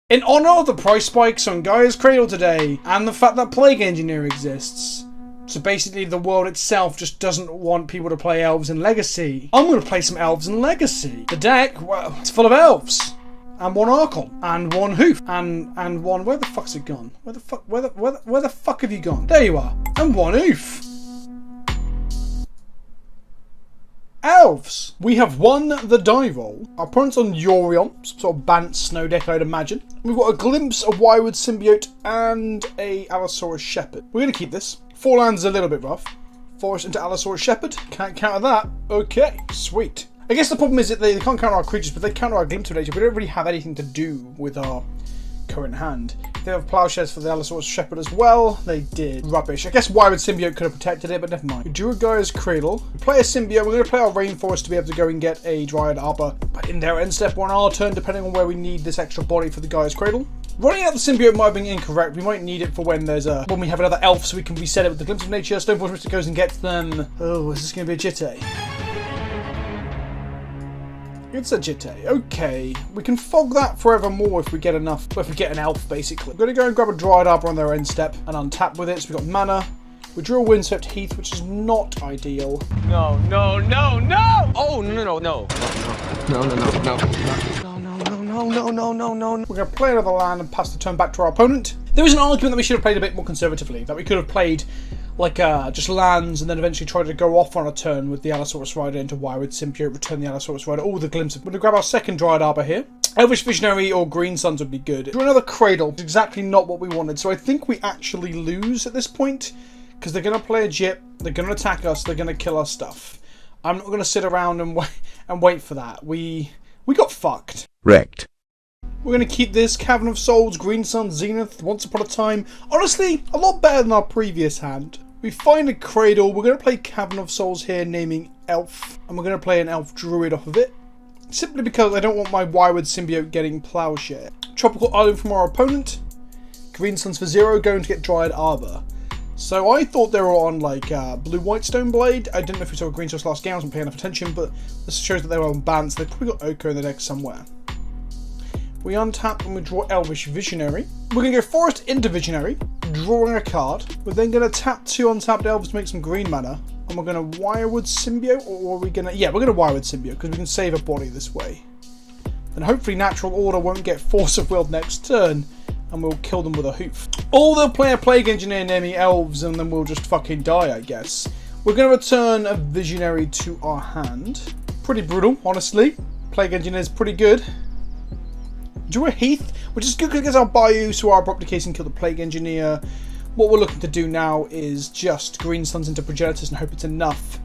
In honour of the price spikes on GAEA'S CRADLE today, and the fact that Plague Engineer exists, so basically the world itself just doesn't want people to play Elves in Legacy, I'm going to play some Elves in Legacy. The deck, well, it's full of Elves. And one Archon, and one Hoof, and one, where the fuck's it gone? Where the fuck have you gone? There you are. And one Hoof. Elves. We have won the die roll. Our opponent's on Yorion, some sort of Bant Snow deck, I'd imagine. We've got a glimpse of Wirewood Symbiote and a Allosaurus Shepherd. We're going to keep this. 4 lands is a little bit rough. Forest into Allosaurus Shepherd. Can't counter that. Okay, sweet. I guess the problem is that they can't counter our creatures, but they counter our Glimpse of Nature. We don't really have anything to do with our current hand. They have Plowshares for the Allosaurus Shepherd as well. They did. Rubbish. I guess Wirewood Symbiote could have protected it, but never mind. We drew a GAEA'S CRADLE. We play a Symbiote. We're going to play our Rainforest to be able to go and get a Dryad Arbor in their end step or on our turn, depending on where we need this extra body for the GAEA'S CRADLE. Running out the Symbiote might have been incorrect. We might need it for when we have another Elf, so we can reset it with the Glimpse of Nature. Stoneforge Mystic goes and gets them. Oh, is this going to be a Jitte? It's a Jitte. Okay. We can fog that forevermore if we get enough. If we get an Elf, basically. We're going to go and grab a Dryad Arbor on their end step and untap with it. So we've got mana. We drew a Windswept Heath, which is not ideal. No, no, no, no! Oh, no, no, no, no. No, no, no, no. No. We're going to play another land and pass the turn back to our opponent. There is an argument that we should have played a bit more conservatively. That we could have played like just lands and then eventually tried to go off on a turn with the Allosaurus Rider into Wirewood Symbiote, return the Allosaurus Rider, all the glimpses. We're going to grab our second Dryad Arbor here. Elvish Visionary or Green Suns would be good. Draw another Cradle. It's exactly not what we wanted. So I think we actually lose at this point because they're going to play a Jip, they're going to attack us, they're going to kill our stuff. I'm not going to sit around and wait for that. We got fucked. Wrecked. We're going to keep this Cavern of Souls, Green Sun, Zenith, Once Upon a Time. Honestly, a lot better than our previous hand. We find a Cradle. We're going to play Cavern of Souls here, naming Elf. And we're going to play an Elf Druid off of it. Simply because I don't want my Wirewood Symbiote getting Plowshare. Tropical Island from our opponent. Green Suns for 0, going to get Dryad Arbor. So I thought they were on like Blue-White Stoneblade. I didn't know if we saw Green Source last game. I wasn't paying enough attention, but this shows that they were on Bants. They've probably got Oko in the deck somewhere. We untap and we draw Elvish Visionary. We're going to go Forest into Visionary, drawing a card. We're then going to tap 2 untapped Elves to make some green mana. And we're going to Wirewood Symbiote, or are we going to... Yeah, we're going to Wirewood Symbiote, because we can save a body this way. Then hopefully Natural Order won't get Force of Will next turn, and we'll kill them with a Hoof. Or they'll play a Plague Engineer near me, Elves, and then we'll just fucking die, I guess. We're going to return a Visionary to our hand. Pretty brutal, honestly. Plague Engineer is pretty good. Drew a Heath, which is good because it gets our Bayou, so our Abrupt Decay can kill the Plague Engineer. What we're looking to do now is just Green Suns into Progenitus and hope it's enough.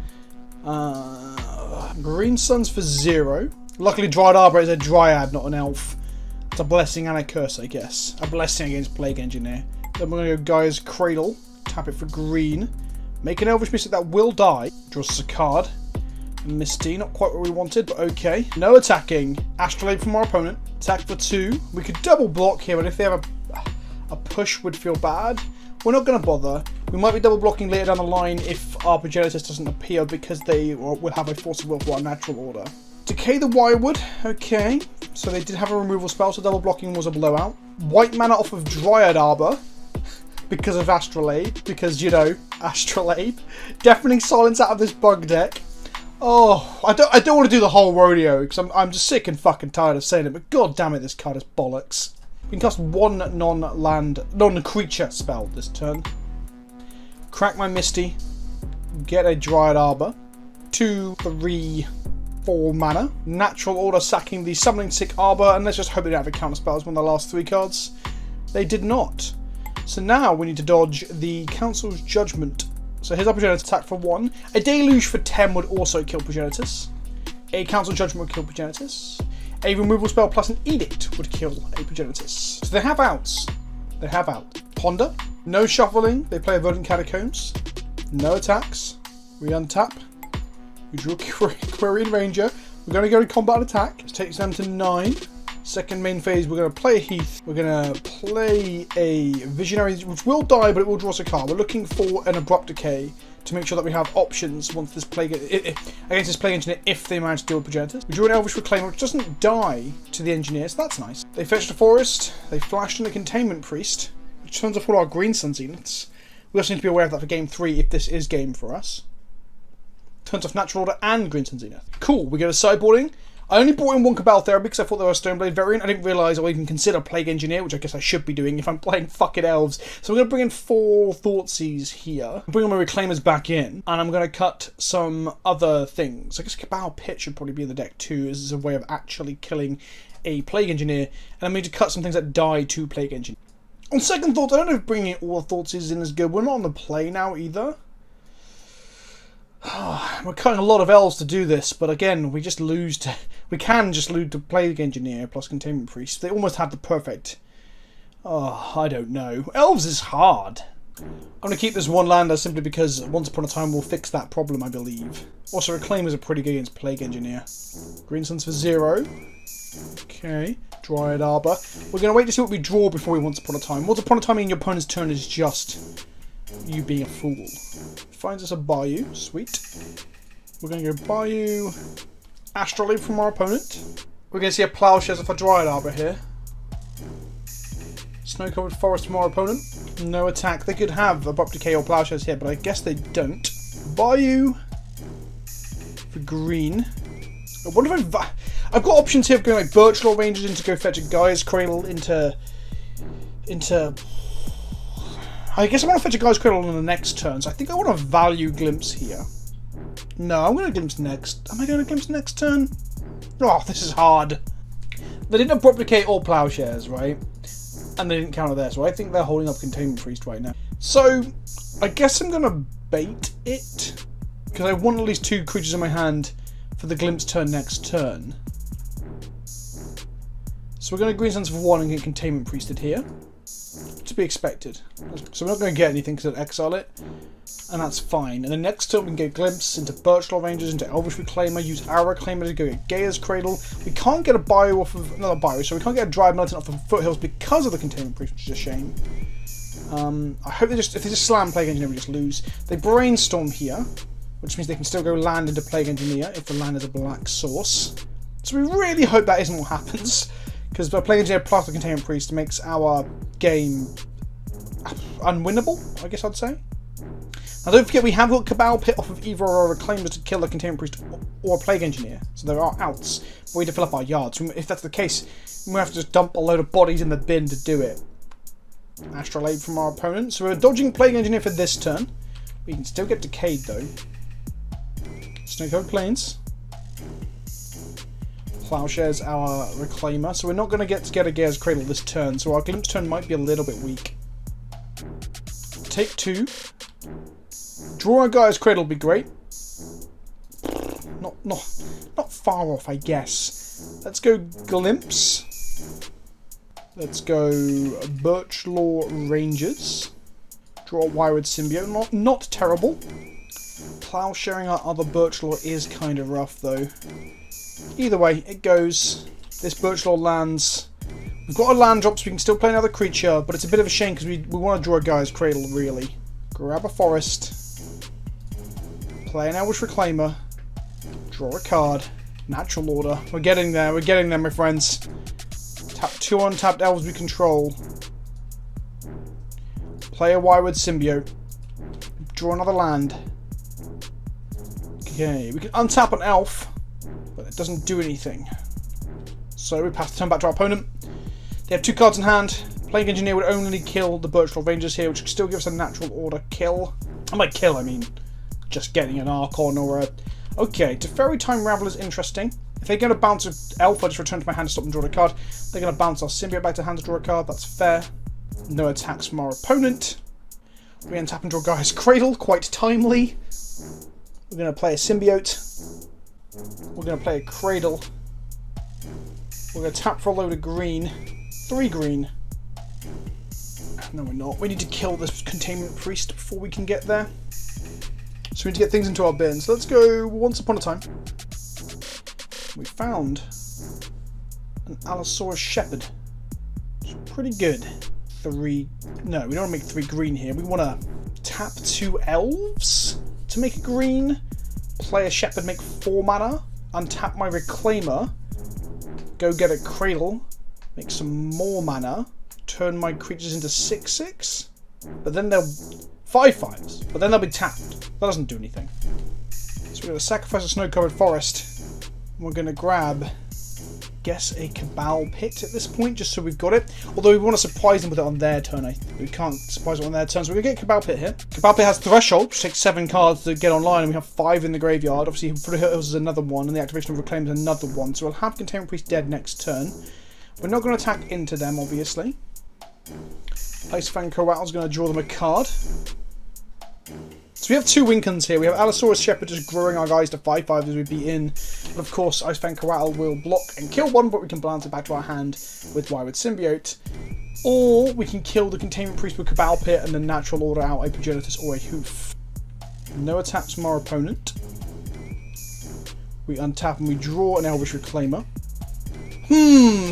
Green Suns for 0. Luckily Dryad Arbor is a Dryad, not an Elf. It's a blessing and a curse, I guess. A blessing against Plague Engineer. Then we're going to go GAEA'S CRADLE. Tap it for green. Make an Elvish Mystic that will die. Draw us a card. Misty, not quite what we wanted, but okay. No attacking. Astrolabe from our opponent. Attack for 2. We could double block here, but if they have a push, would feel bad. We're not going to bother. We might be double blocking later down the line if our Progenitus doesn't appear because they will have a Force of Will for our Natural Order. Decay the Wirewood. Okay. So they did have a removal spell, so double blocking was a blowout. White mana off of Dryad Arbor. Because of Astrolabe. Because, you know, Astrolabe. Deafening Silence out of this bug deck. Oh, I don't want to do the whole rodeo because I'm just sick and fucking tired of saying it, but god damn it, this card is bollocks. We can cast 1 non-creature spell this turn. Crack my Misty. Get a Dryad Arbor. 2, 3, 4 mana. Natural Order sacking the Summoning Sick Arbor, and let's just hope they don't have a counter spell as one of the last 3 cards. They did not. So now we need to dodge the Council's Judgment. So here's our Progenitus attack for 1. A Deluge for 10 would also kill Progenitus. A Council Judgment would kill Progenitus. A removal spell plus an Edict would kill a Progenitus. So they have outs. They have out. Ponder. No shuffling. They play a Verdant Catacombs. No attacks. We untap. We draw Quirion Ranger. We're going to go to combat attack. This takes them to 9. Second main phase, we're going to play a Heath. We're going to play a Visionary, which will die, but it will draw us a card. We're looking for an Abrupt Decay to make sure that we have options once this plague against this plague engineer if they manage to deal with progenitors. We drew an Elvish Reclaimer which doesn't die to the engineer, so that's nice. They fetched a forest, they flashed in a containment priest, which turns off all our green sun zeniths. We also need to be aware of that for game 3 if this is game for us. Turns off natural order and green sun zenith. Cool, we get a sideboarding. I only brought in one Cabal Therapy because I thought they were a Stoneblade variant. I didn't realise or even consider Plague Engineer, which I guess I should be doing if I'm playing fucking Elves. So I'm going to bring in 4 Thoughtseize here. Bring all my Reclaimers back in. And I'm going to cut some other things. I guess Cabal Pit should probably be in the deck too, as a way of actually killing a Plague Engineer. And I'm going to cut some things that die to Plague Engineer. On second thought, I don't know if bringing all the Thoughtseizes in is good. We're not on the play now either. We're cutting a lot of Elves to do this, but again, we can just lose to Plague Engineer plus Containment Priest. They almost had the perfect... I don't know. Elves is hard. I'm going to keep this one lander simply because once upon a time we'll fix that problem, I believe. Also, Reclaimers are pretty good against Plague Engineer. Green Suns for 0. Okay. Dryad Arbor. We're going to wait to see what we draw before we once upon a time. Once upon a time in your opponent's turn is just you being a fool. Finds us a Bayou. Sweet. We're going to go Bayou. Astrolabe from our opponent. We're going to see a Plowshares for Dryad Arbor here. Snow-covered forest from our opponent. No attack. They could have Abrupt Decay or Plowshares here, but I guess they don't. Bayou for green. I wonder if I've got options here of going like Birch Law Rangers into go fetch a Gaea's Cradle into... I guess I want to fetch a Gaea's Cradle on the next turn, so I think I want to value Glimpse here. No, I'm going to Glimpse next. Am I going to Glimpse next turn? Oh, this is hard. They didn't Abrupt Decay or Plowshares, right? And they didn't counter there, so I think they're holding up Containment Priest right now. So, I guess I'm going to bait it, because I want at least 2 creatures in my hand for the Glimpse turn next turn. So we're going to Green Suns for 1 and get Containment Priested here. To be expected. So we're not going to get anything because I'll exile it. And that's fine. And then next turn we can get Glimpse into Birch Law Rangers, into Elvish Reclaimer, use our Reclaimer to go get Gaea's Cradle. We can't get a Bio off of... Not a Bio, so we can't get a Dryad Militant off of Foothills because of the Containment Priest, which is a shame. I hope they just... If they just slam Plague Engineer, we just lose. They Brainstorm here, which means they can still go land into Plague Engineer if the land is a black source. So we really hope that isn't what happens. Because Plague Engineer plus the Containment Priest makes our game unwinnable, I guess I'd say. Now don't forget we have got Cabal Pit off of either our Reclaimers to kill the Containment Priest or a Plague Engineer. So there are outs. But we need to fill up our yards. If that's the case, we have to just dump a load of bodies in the bin to do it. Astrolabe from our opponent. So we're dodging Plague Engineer for this turn. We can still get Decayed though. Snow-covered Plains. Plowshares our Reclaimer, so we're not going to get a Gaea's Cradle this turn, so our Glimpse turn might be a little bit weak. Take 2. Draw a Gaea's Cradle would be great. Not far off, I guess. Let's go Glimpse. Let's go Birch Law Rangers. Draw a Wyrwood Symbiote. Not terrible. Plowsharing our other Birch Law is kind of rough though. Either way, it goes. This Birch Law lands. We've got a land drop, so we can still play another creature, but it's a bit of a shame because we want to draw a Gaea's Cradle, really. Grab a forest. Play an Elvish Reclaimer. Draw a card. Natural order. We're getting there, my friends. Tap 2 untapped Elves we control. Play a Wyrwood Symbiote. Draw another land. Okay, we can untap an Elf. But it doesn't do anything. So we pass the turn back to our opponent. They have 2 cards in hand. Plague Engineer would only kill the Birch Law Rangers here, which still gives us a natural order kill. And by kill, I mean just getting an Archon or a... Okay, Teferi Time Raveler is interesting. If they're going to bounce an Elf, I just return to my hand to stop them draw a card. They're going to bounce our Symbiote back to hand to draw a card. That's fair. No attacks from our opponent. We untap and draw Gaea's Cradle. Quite timely. We're going to play a Symbiote. We're going to play a Cradle. We're going to tap for a load of green. 3 green. No, we're not. We need to kill this Containment Priest before we can get there. So we need to get things into our bin. So let's go Once Upon a Time. We found an Allosaurus Shepherd. It's pretty good. 3... No, we don't want to make 3 green here. We want to tap 2 Elves. to make a green, play a Shepherd, make 4 mana, untap my Reclaimer, go get a Cradle, make some more mana, turn my creatures into 6/6, but then they'll 5/5s, but then they'll be tapped. That doesn't do anything. So we're going to sacrifice a snow-covered forest. We're going to grab, guess, a Cabal Pit at this point, just so we've got it. Although we want to surprise them with it on their turn. We can't surprise them on their turn, so we're going to get Cabal Pit here. Cabal Pit has Threshold, which takes 7 cards to get online, and we have 5 in the graveyard. Obviously, for the Hills is another one, and the activation of Reclaim is another one. So we'll have Containment Priest dead next turn. We're not going to attack into them, obviously. Icefang Coatl is going to draw them a card. So we have 2 Wincons here. We have Allosaurus Shepherd just growing our guys to 5/5 as we beat in. But of course, Icefang Coatl will block and kill one, but we can balance it back to our hand with Wildwood Symbiote. Or we can kill the Containment Priest with Cabal Pit and then natural order out a Progenitus or a Hoof. No attacks from our opponent. We untap and we draw an Elvish Reclaimer.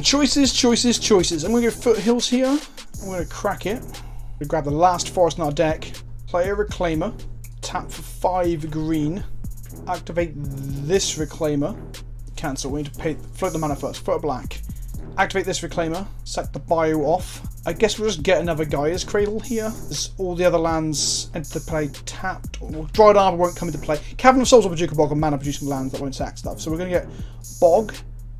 Choices, choices, choices. I'm going to go Foothills here. I'm going to crack it. We grab the last forest in our deck. Play a Reclaimer. Tap for 5 green. Activate this Reclaimer. Cancel. We need to float the mana first. Put a black. Activate this Reclaimer. Set the bio off. I guess we'll just get another GAEA'S CRADLE here. As all the other lands enter play tapped. Or Dried Arbor won't come into play. Cavern of Souls or Bajuka Bog are mana producing lands that won't sack stuff. So we're going to get Bog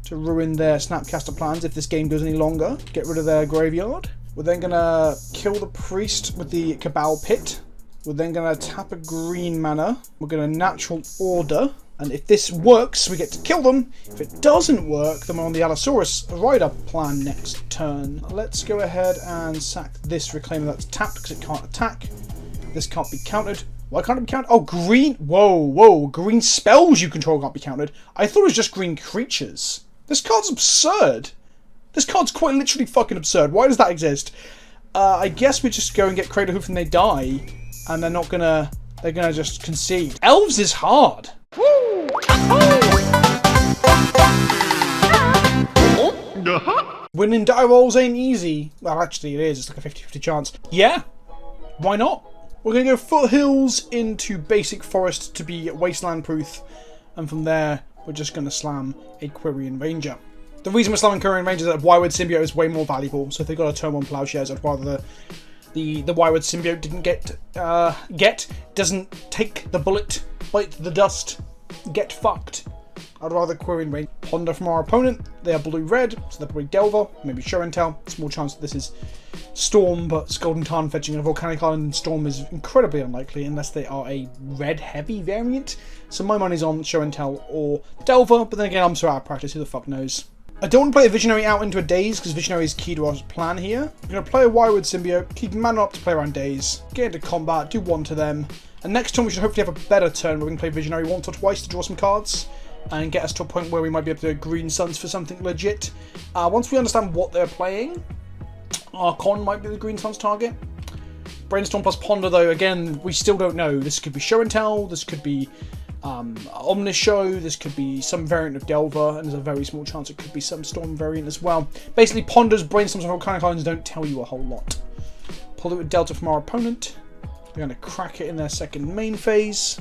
to ruin their Snapcaster plans if this game goes any longer. Get rid of their graveyard. We're then going to kill the priest with the Cabal Pit. We're then going to tap a green mana. We're going to natural order. And if this works, we get to kill them. If it doesn't work, then we're on the Allosaurus Rider plan next turn. Let's go ahead and sack this Reclaimer that's tapped because it can't attack. This can't be countered. Why can't it be countered? Oh, green. Whoa, whoa. Green spells you control can't be countered. I thought it was just green creatures. This card's absurd. This card's quite literally fucking absurd. Why does that exist? I guess we just go and get Cradle Hoof and they die. And they're not gonna... They're gonna just concede. Elves is hard. Woo! Winning die rolls ain't easy. Well, actually it is. It's like a 50-50 chance. Yeah. Why not? We're gonna go Foothills into Basic Forest to be Wasteland Proof. And from there... we're just going to slam a Quirion Ranger. The reason we're slamming Quirion Ranger is that Wildwood Symbiote is way more valuable. So if they've got a turn 1 Plowshares, I'd rather the Wildwood Symbiote doesn't take the bullet, bite the dust, get fucked. I'd rather Quirion Ranger. Ponder from our opponent. They are blue-red, so they're probably Delver, maybe Show and Tell. Small chance that this is Storm, but Golden Tarn fetching a Volcanic Island and Storm is incredibly unlikely unless they are a red-heavy variant. So my money's on Show and Tell or Delver, but then again, I'm so out of practice, who the fuck knows. I don't want to play a Visionary out into a Daze, because Visionary is key to our plan here. I'm going to play a Wildwood Symbiote, keep mana up to play around Daze, get into combat, do 1 to them, and next turn we should hopefully have a better turn where we can play Visionary once or twice to draw some cards, and get us to a point where we might be able to go Green Suns for something legit. Once we understand what they're playing, Archon might be the Green Suns target. Brainstorm plus Ponder, though, again, we still don't know. This could be Show and Tell, this could be Omnishow, this could be some variant of Delver, and there's a very small chance it could be some Storm variant as well. Basically, Ponders, Brainstorms, and Volcanic Islands don't tell you a whole lot. Polluted Delta from our opponent. We're going to crack it in their second main phase.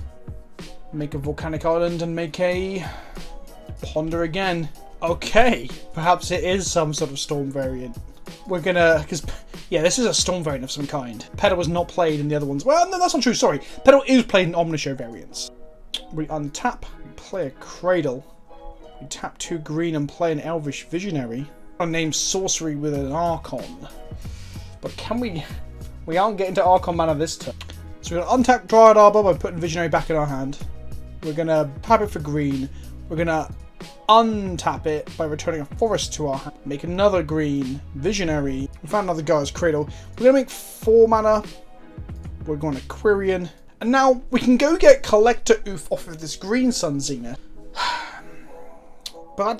Make a Volcanic Island and make a Ponder again. Okay, perhaps it is some sort of Storm variant. We're gonna, because, yeah, this is a Storm variant of some kind. Pedal was not played in the other ones. Well, no, that's not true, sorry. Pedal is played in Omnishow variants. We untap, we play a Cradle. We tap 2 green and play an Elvish Visionary. I name Sorcery with an Archon. But can we aren't getting to Archon mana this turn. So we're going to untap Dryad Arbor by putting Visionary back in our hand. We're going to tap it for green. We're going to untap it by returning a forest to our hand. Make another green Visionary. We found another GAEA'S CRADLE. We're going to make 4 mana. We're going to Quirion. And now we can go get Collector Oof off of this Green Sun Zenith. But that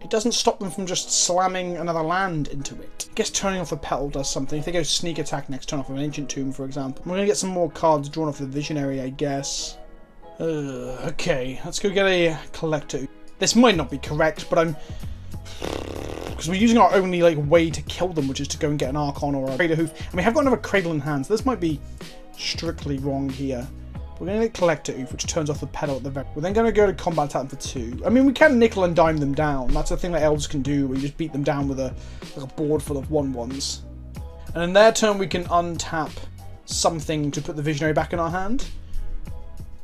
doesn't stop them from just slamming another land into it. I guess turning off the Petal does something. If they go Sneak Attack next turn off of an Ancient Tomb, for example. We're going to get some more cards drawn off the Visionary, I guess. Okay, let's go get a Collector. This might not be correct, but because we're using our only way to kill them, which is to go and get an Archon or a Cradle Hoof. And we have got another Cradle in hand, so this might be strictly wrong here. We're going to get Collector Oof, which turns off the pedal at the very... We're then going to go to combat attack them for 2. I mean, we can nickel and dime them down. That's the thing that Elves can do, where you just beat them down with a board full of 1/1s. And in their turn, we can untap something to put the Visionary back in our hand.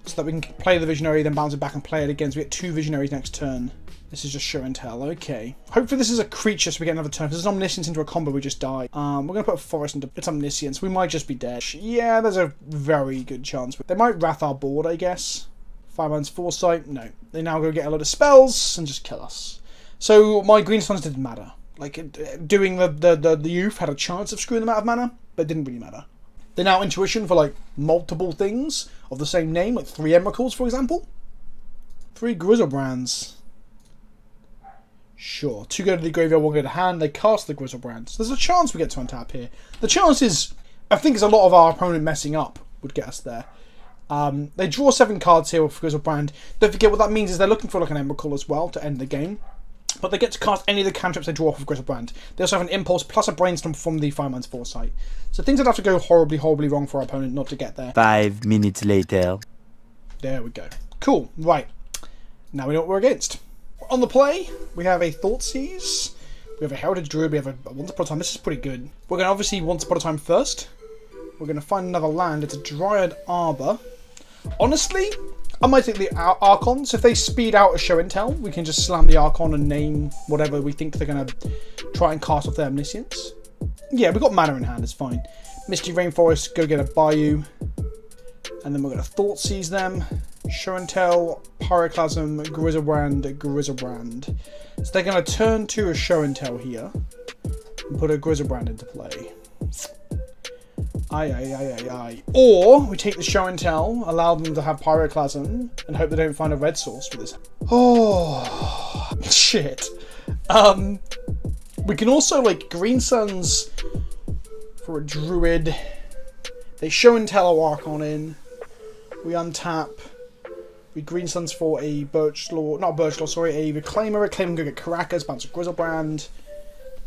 So that we can play the Visionary, then bounce it back and play it again. So we get 2 Visionaries next turn. This is just show and tell. Okay. Hopefully this is a creature so we get another turn. If there's an Omniscience into a combo, we just die. We're going to put a Forest into its Omniscience. We might just be dead. Yeah, there's a very good chance. They might Wrath our board, I guess. 5 man's Foresight. No. They now go get a lot of spells and just kill us. So my green suns didn't matter. Like, doing the youth had a chance of screwing them out of mana, but it didn't really matter. They're now Intuition for, like, multiple things of the same name, like 3 Emrakuls, for example. 3 Grizzlebrands. Sure. 2 go to the graveyard, 1 go to hand. They cast the Grizzlebrand. So there's a chance we get to untap here. The chance is, I think, is a lot of our opponent messing up would get us there. They draw 7 cards here with Grizzlebrand. Don't forget what that means is they're looking for like an Emrakul as well to end the game. But they get to cast any of the cantrips they draw off of Grizzlebrand. They also have an Impulse plus a Brainstorm from the 5 man's Foresight. So things would have to go horribly, horribly wrong for our opponent not to get there. 5 minutes later. There we go. Cool. Right. Now we know what we're against. On the play, we have a Thoughtseize, we have a Heritage Druid, we have a Once Upon a Time. This is pretty good. We're going to obviously Once Upon a Time first. We're going to find another land. It's a Dryad Arbor. Honestly, I might take the Archons. If they speed out a show and tell, we can just slam the Archon and name whatever we think they're going to try and cast off their Omniscience. Yeah, we've got mana in hand, it's fine. Misty Rainforest, go get a Bayou. And then we're going to Thoughtseize them. Show and Tell, Pyroclasm, Grizzlebrand. So they're going to turn to a Show and Tell here. And put a Grizzlebrand into play. Aye. Or we take the Show and Tell, allow them to have Pyroclasm, and hope they don't find a red source for this. Oh, shit. We can also, like, Green Suns for a Druid. They Show and Tell our Archon in. We untap. We Green Suns for a Birchlaw, not Birchlaw, sorry, a Reclaimer. Reclaimer go get Caracas, bounce a Grizzlebrand.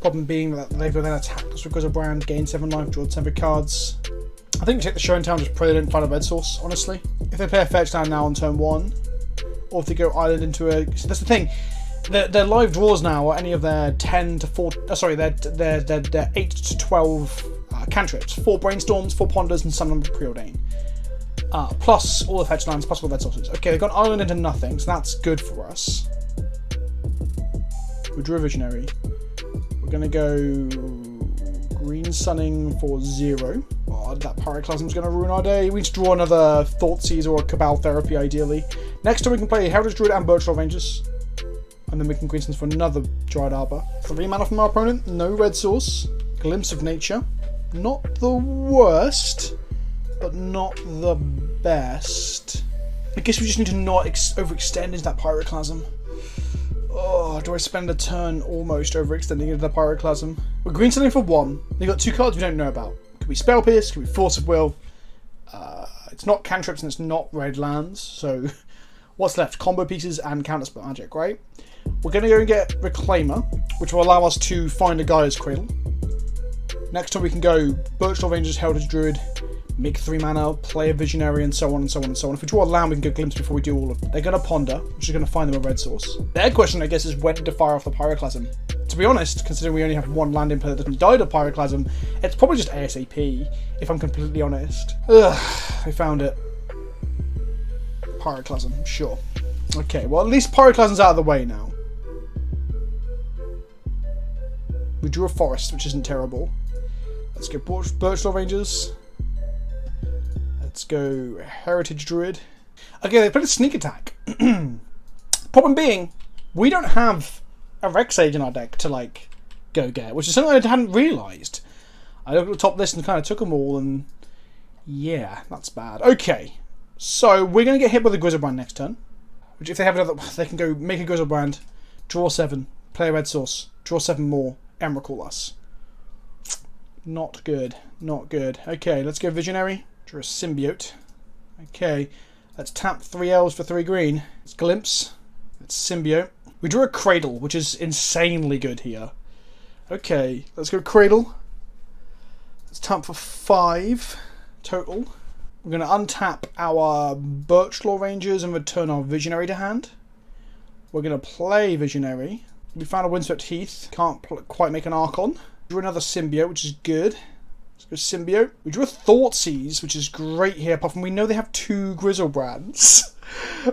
Problem being that they will then attack us with Grizzlebrand, gain 7 life, draw 7 cards. I think we take the Show and Tell and just pray they don't find a red source, honestly. If they play a fetch land now on turn 1, or if they go Island into a... So that's the thing. Their live draws now are any of their 10 to 4... sorry, their 8 to 12 cantrips. 4 Brainstorms, 4 Ponders, and some of them Preordain. Plus all the fetch lands, plus all the red sources. Okay, they've got Island into nothing, so that's good for us. We drew a Visionary. We're going to go Green Sunning for 0. Oh, that Pyroclasm's going to ruin our day. We need to draw another Thoughtseize or a Cabal Therapy, ideally. Next turn we can play Heritage Druid and Birchlaw Rangers. And then we can Green Suns for another Dryad Arbor. 3 mana from our opponent, no red source. Glimpse of Nature. Not the worst, but not the best. I guess we just need to not overextend into that Pyroclasm. Oh, do I spend a turn almost overextending into the Pyroclasm? We're Green Sunning for 1. They've got 2 cards we don't know about. Could be Spell Pierce, could be Force of Will. It's not cantrips and it's not red lands, so what's left? Combo pieces and counterspell magic, right? We're going to go and get Reclaimer, which will allow us to find a GAEA'S CRADLE. Next time we can go Birchlaw Rangers, Heritage Druid, make 3 mana, play a Visionary, and so on and so on and so on. If we draw a land, we can go Glimpse before we do all of them. They're going to Ponder, which is going to find them a red source. Their question, I guess, is when to fire off the Pyroclasm. To be honest, considering we only have 1 land in play that doesn't die to Pyroclasm, it's probably just ASAP, if I'm completely honest. Ugh, I found it. Pyroclasm, sure. Okay, well, at least Pyroclasm's out of the way now. We drew a Forest, which isn't terrible. Let's go Birchlaw Rangers. Let's go Heritage Druid. Okay, they played a Sneak Attack. Problem being, we don't have a Rex Sage in our deck to, like, go get, which is something I hadn't realised. I looked at the top list and kind of took them all, and yeah, that's bad. Okay, so we're going to get hit with a Grizzlebrand next turn, which if they have another, they can go make a Grizzlebrand, draw 7, play a red source, draw 7 more, Emrakul us. Not good, not good. Okay, let's go Visionary. Draw a Symbiote. Okay, let's tap 3 Elves for 3 green. It's Glimpse. It's Symbiote. We drew a Cradle, which is insanely good here. Okay, let's go Cradle. Let's tap for 5 total. We're going to untap our Birchlaw Rangers and return our Visionary to hand. We're going to play Visionary. We found a Windswept Heath. Can't quite make an Archon. Drew another Symbiote, which is good. Let's go Symbiote. We drew a Thoughtseize, which is great here, apart from we know they have 2 Grizzlebrands.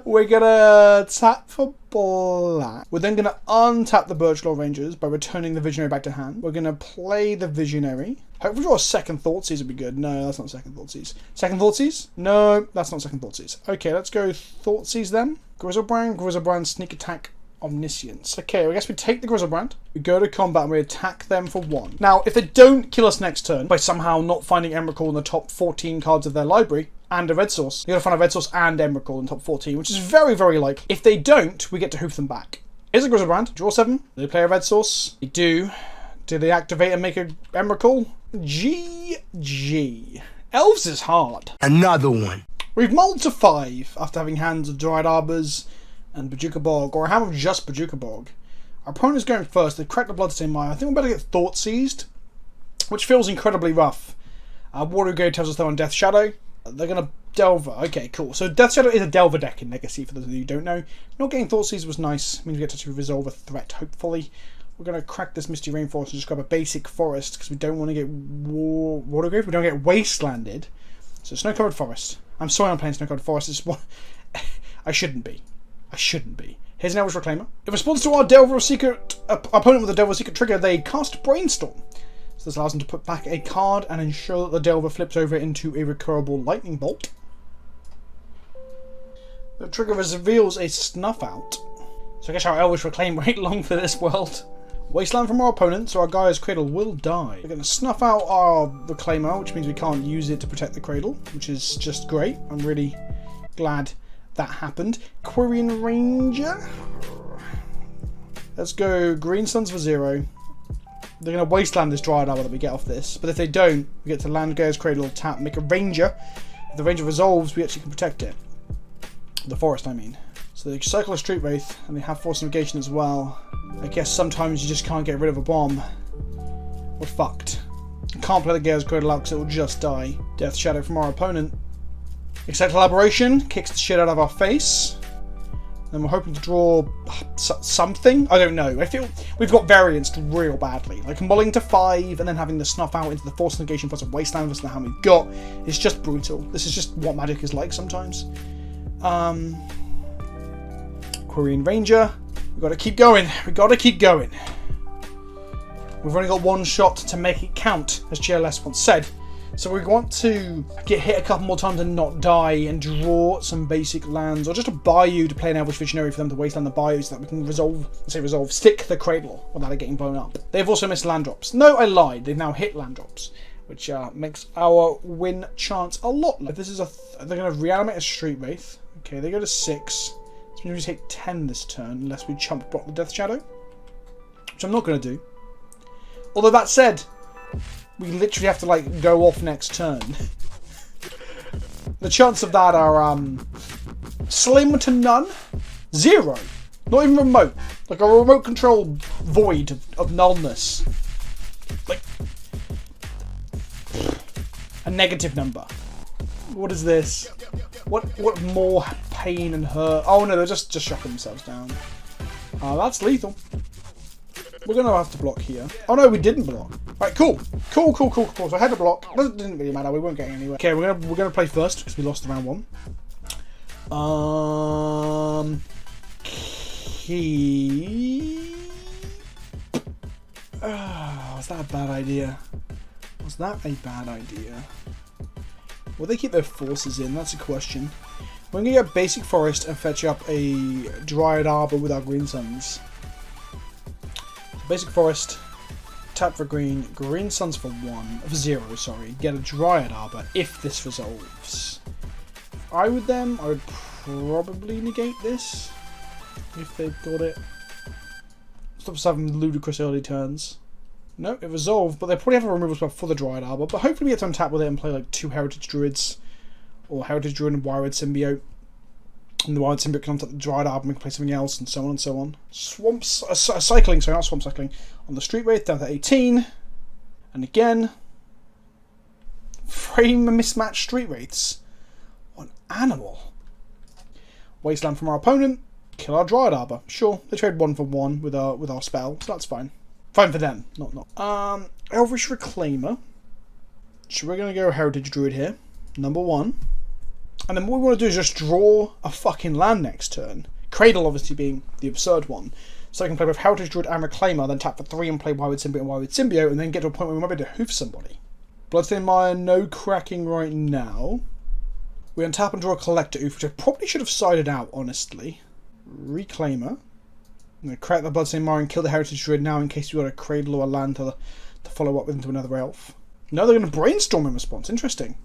We're gonna tap for black. We're then gonna untap the Birchlaw Rangers by returning the Visionary back to hand. We're gonna play the Visionary. Hopefully draw a second Thoughtseize would be good. No, that's not second Thoughtseize. Second Thoughtseize? No, that's not second Thoughtseize. Okay, let's go Thoughtseize then. Grizzlebrand, Sneak Attack, Omniscience. Okay, I guess we take the Grizzlebrand, we go to combat and we attack them for 1. Now, if they don't kill us next turn by somehow not finding Emrakul in the top 14 cards of their library, and a red source, you gotta find a red source and Emrakul in the top 14, which is very, very likely. If they don't, we get to hoof them back. Here's a Grizzlebrand, draw 7. Do they play a red source? They do. Do they activate and make a Emrakul? GG. Elves is hard. Another one. We've mulled to 5 after having hands of Dryad Arbors and Bojuka Bog, or a hand of just Bojuka Bog. Our opponent is going first. They've cracked the Bloodstained Mire. I think we're better get Thoughtseize, which feels incredibly rough. Water Gate tells us they're on Death Shadow. They're going to Delver. Okay, cool. So Death Shadow is a Delver deck in Legacy, for those of you who don't know. Not getting Thoughtseize was nice. It means we get to resolve a threat, hopefully. We're going to crack this Misty Rainforest and just grab a basic forest, because we don't want to get Water Grave. We don't get Wastelanded. So Snow-Covered Forest. I'm sorry I'm playing Snow-Covered Forest. It's what I shouldn't be. Here's an Elvish Reclaimer. In response to our Delver Secret opponent with a Delver Secret trigger, they cast Brainstorm. So this allows them to put back a card and ensure that the Delver flips over into a recurable Lightning Bolt. The trigger reveals a Snuff Out. So I guess our Elvish Reclaim wait long for this world. Wasteland from our opponent, so our GAEA'S CRADLE will die. We're going to snuff out our Reclaimer, which means we can't use it to protect the Cradle, which is just great. I'm really glad that happened. Quirion Ranger. Let's go Green Suns for 0. They're going to Wasteland this Dryad Arbor that we get off this, but if they don't, we get to land GAEA'S CRADLE, tap, make a Ranger. If the Ranger resolves, we actually can protect it. The forest, I mean. So they cycle a Street Wraith, and they have Force Negation as well. I guess sometimes you just can't get rid of a bomb. We're fucked. Can't play the GAEA'S CRADLE out because it will just die. Death Shadow from our opponent. Accept Collaboration, kicks the shit out of our face. Then we're hoping to draw something. I don't know. I feel we've got variance real badly. Like mulling to 5 and then having the Snuff Out into the Force Negation plus a Wasteland versus the hand we've got. It's just brutal. This is just what Magic is like sometimes. Quirion Ranger. We've got to keep going. We've only got 1 shot to make it count, as GLS once said. So we want to get hit a couple more times and not die and draw some basic lands, or just a Bayou to play an Elvish Visionary for them to wasteland the Bayou so that we can stick the Cradle without it getting blown up. They've also missed land drops. No, I lied. They've now hit land drops, which makes our win chance a lot less. This is they're going to reanimate a Street Wraith. Okay, they go to 6. This means we take 10 this turn unless we chump block the Death Shadow, which I'm not going to do. Although that said, we literally have to like go off next turn. The chances of that are slim to none. 0. Not even remote. Like a remote control void of nullness. Like a negative number. What is this? What more pain and hurt? Oh no, they're just shocking themselves down. That's lethal. We're going to have to block here. Oh no, we didn't block. Right, cool. Cool. So I had to block. It didn't really matter. We weren't getting anywhere. Okay, we're gonna play first because we lost round 1. Was that a bad idea? Will they keep their forces in? That's a question. We're gonna get a basic forest and fetch up a Dryad Arbor with our Green Suns. Basic forest, tap for green, Green Suns for 0, sorry. Get a Dryad Arbor if this resolves. If I would probably negate this if they've got it. Stop us having ludicrous early turns. No, it resolved, but they probably have a removal spell for the Dryad Arbor. But hopefully we get to untap with it and play like 2 Heritage Druids, or Heritage Druid and Wired Symbiote. And the Wild Symbiote can untap the Dryad Arbor and we can play something else, and so on and so on. Cycling, sorry, not Swamp Cycling. On the Street Wraith, down to 18. And again, frame mismatched Street Wraiths. animal. Wasteland from our opponent. Kill our Dryad Arbor. Sure, they trade 1 for 1 with our spell, so that's fine. Fine for them, not. Elvish Reclaimer. So we're going to go Heritage Druid here. Number 1. And then what we want to do is just draw a fucking land next turn. Cradle obviously being the absurd one. So I can play both Heritage Druid and Reclaimer, then tap for 3 and play Wildwood Symbiote and Wildwood Symbiote, and then get to a point where we might be able to hoof somebody. Bloodstained Mire, no cracking right now. We untap and draw a Collector Oof, which I probably should have sided out, honestly. Reclaimer. I'm going to crack the Bloodstained Mire and kill the Heritage Druid now in case we got a Cradle or a land to follow up with into another Elf. No, they're going to Brainstorm in response. Interesting.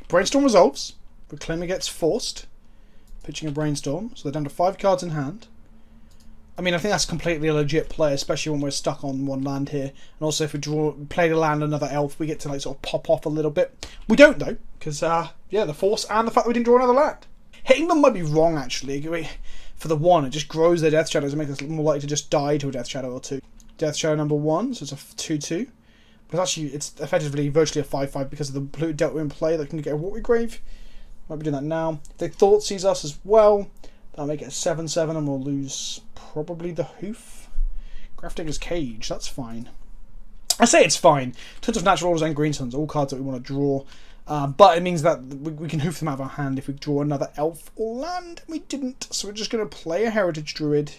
Brainstorm resolves. Reclaimer gets forced. Pitching a Brainstorm, so they're down to 5 cards in hand. I mean, I think that's completely a legit play, especially when we're stuck on 1 land here. And also, if we play the land another Elf, we get to like sort of pop off a little bit. We don't though, because yeah, the force and the fact that we didn't draw another land. Hitting them might be wrong actually. For the 1, it just grows their Death Shadows and makes us more likely to just die to a Death Shadow or 2. Death Shadow number 1, so it's a 2/2. But actually, it's effectively virtually a 5/5 because of the blue Delta in play that can get a Watery Grave. Might be doing that now. If they Thought Seize us as well, that'll make it a 7/7 and we'll lose probably the hoof. Grafdigger's Cage, that's fine. I say it's fine. Tons of Natural Orders and Green Suns, all cards that we want to draw. But it means that we can hoof them out of our hand if we draw another Elf or land. We didn't, so we're just going to play a Heritage Druid.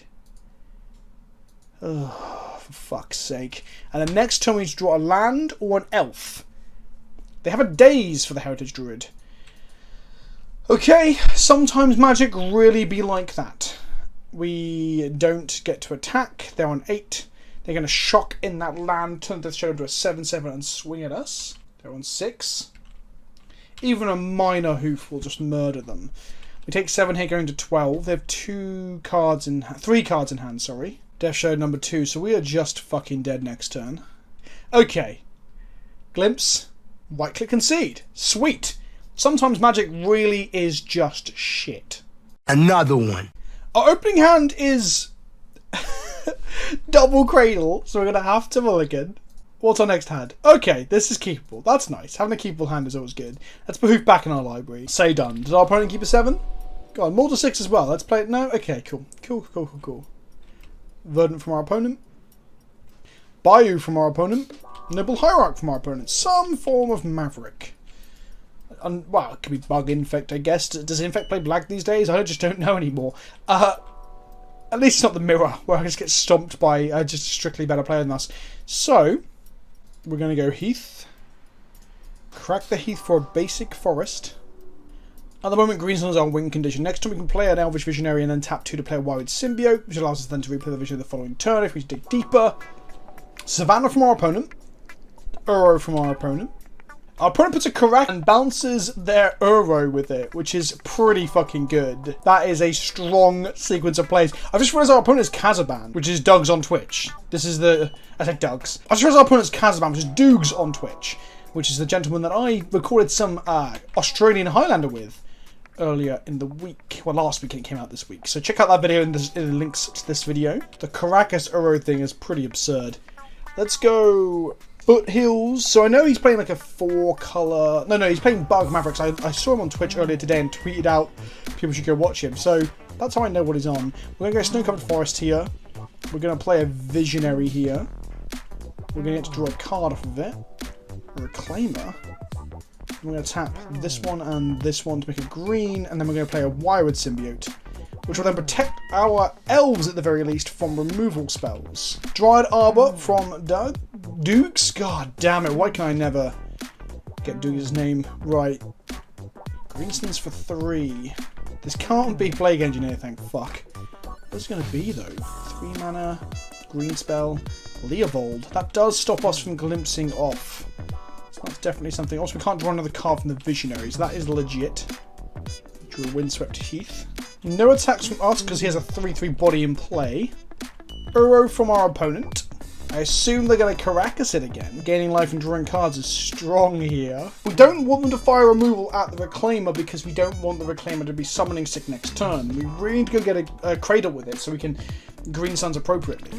Oh, for fuck's sake. And then next turn we need to draw a land or an Elf. They have a Daze for the Heritage Druid. Okay, sometimes Magic really be like that. We don't get to attack. They're on 8. They're going to shock in that land, turn Death Shadow to a 7/7 and swing at us. They're on 6. Even a minor hoof will just murder them. We take 7 here going to 12. They have 3 cards in hand, sorry. Death Shadow number 2, so we are just fucking dead next turn. Okay. Glimpse. Right click concede. Sweet. Sometimes Magic really is just shit. Another one. Our opening hand is double Cradle, so we're going to have to mulligan. What's our next hand? Okay, this is keepable. That's nice. Having a keepable hand is always good. Let's put hoof back in our library. Say done. Did our opponent keep a 7? Go on, more to 6 as well. Let's play it now. Okay, cool. Cool. Verdant from our opponent. Bayou from our opponent. Noble Hierarch from our opponent. Some form of Maverick. Well, it could be Bug Infect, I guess. Does Infect play black these days? I just don't know anymore. At least it's not the Mirror, where I just get stomped by just a strictly better player than us. So, we're going to go Heath. Crack the Heath for a basic forest. At the moment, Green Sun is our win condition. Next time we can play an Elvish Visionary and then tap 2 to play a Wildwood Symbiote, which allows us then to replay the Visionary the following turn if we dig deeper. Savannah from our opponent. Uro from our opponent. Our opponent puts a Karak and bounces their Uro with it, which is pretty fucking good. That is a strong sequence of plays. I've just realised our opponent is Kazaban, which is Doug's on Twitch. This is the... I said Doug's. I just realised our opponent is Kazaban, which is Doug's on Twitch, which is the gentleman that I recorded some Australian Highlander with earlier in the week. Well, last week it came out this week. So check out that video in the links to this video. The Caracas Uro thing is pretty absurd. Let's go... Foothills. So I know he's playing like a 4-colour... No, he's playing Bug Mavericks. I saw him on Twitch earlier today and tweeted out people should go watch him. So that's how I know what he's on. We're going to go Snow-Covered Forest here. We're going to play a Visionary here. We're going to get to draw a card off of it. A Reclaimer. We're going to tap this one and this one to make it green. And then we're going to play a Wildwood Symbiote, which will then protect our Elves at the very least from removal spells. Dryad Arbor from Dukes? God damn it, why can I never get Dukes' name right? Greenstones for 3. This can't be Plague Engineer, thank fuck. What's it going to be though? 3 mana, green spell, Leovold. That does stop us from glimpsing off. So that's definitely something. Also, we can't draw another card from the Visionary, so that is legit. Drew a Windswept Heath. No attacks from us because he has a 3/3 body in play. Uro from our opponent. I assume they're going to Caracas it again. Gaining life and drawing cards is strong here. We don't want them to fire removal at the Reclaimer because we don't want the Reclaimer to be summoning sick next turn. We really need to go get a Cradle with it so we can Green Suns appropriately.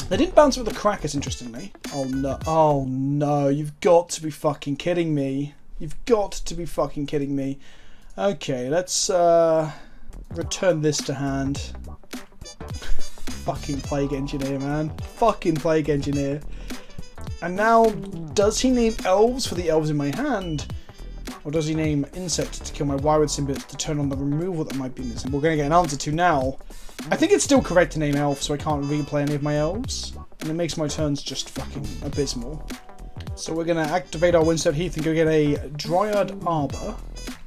They didn't bounce it with the Caracas, interestingly. Oh no, you've got to be fucking kidding me. You've got to be fucking kidding me. Okay, let's return this to hand. Fucking Plague Engineer, man. Fucking Plague Engineer. And now, does he name Elves for the Elves in my hand? Or does he name Insect to kill my Wyrwood Symbiote to turn on the removal that might be missing? We're going to get an answer to now. I think it's still correct to name Elf, so I can't replay any of my Elves. And it makes my turns just fucking abysmal. So we're going to activate our Windstone Heath and go get a Dryad Arbor.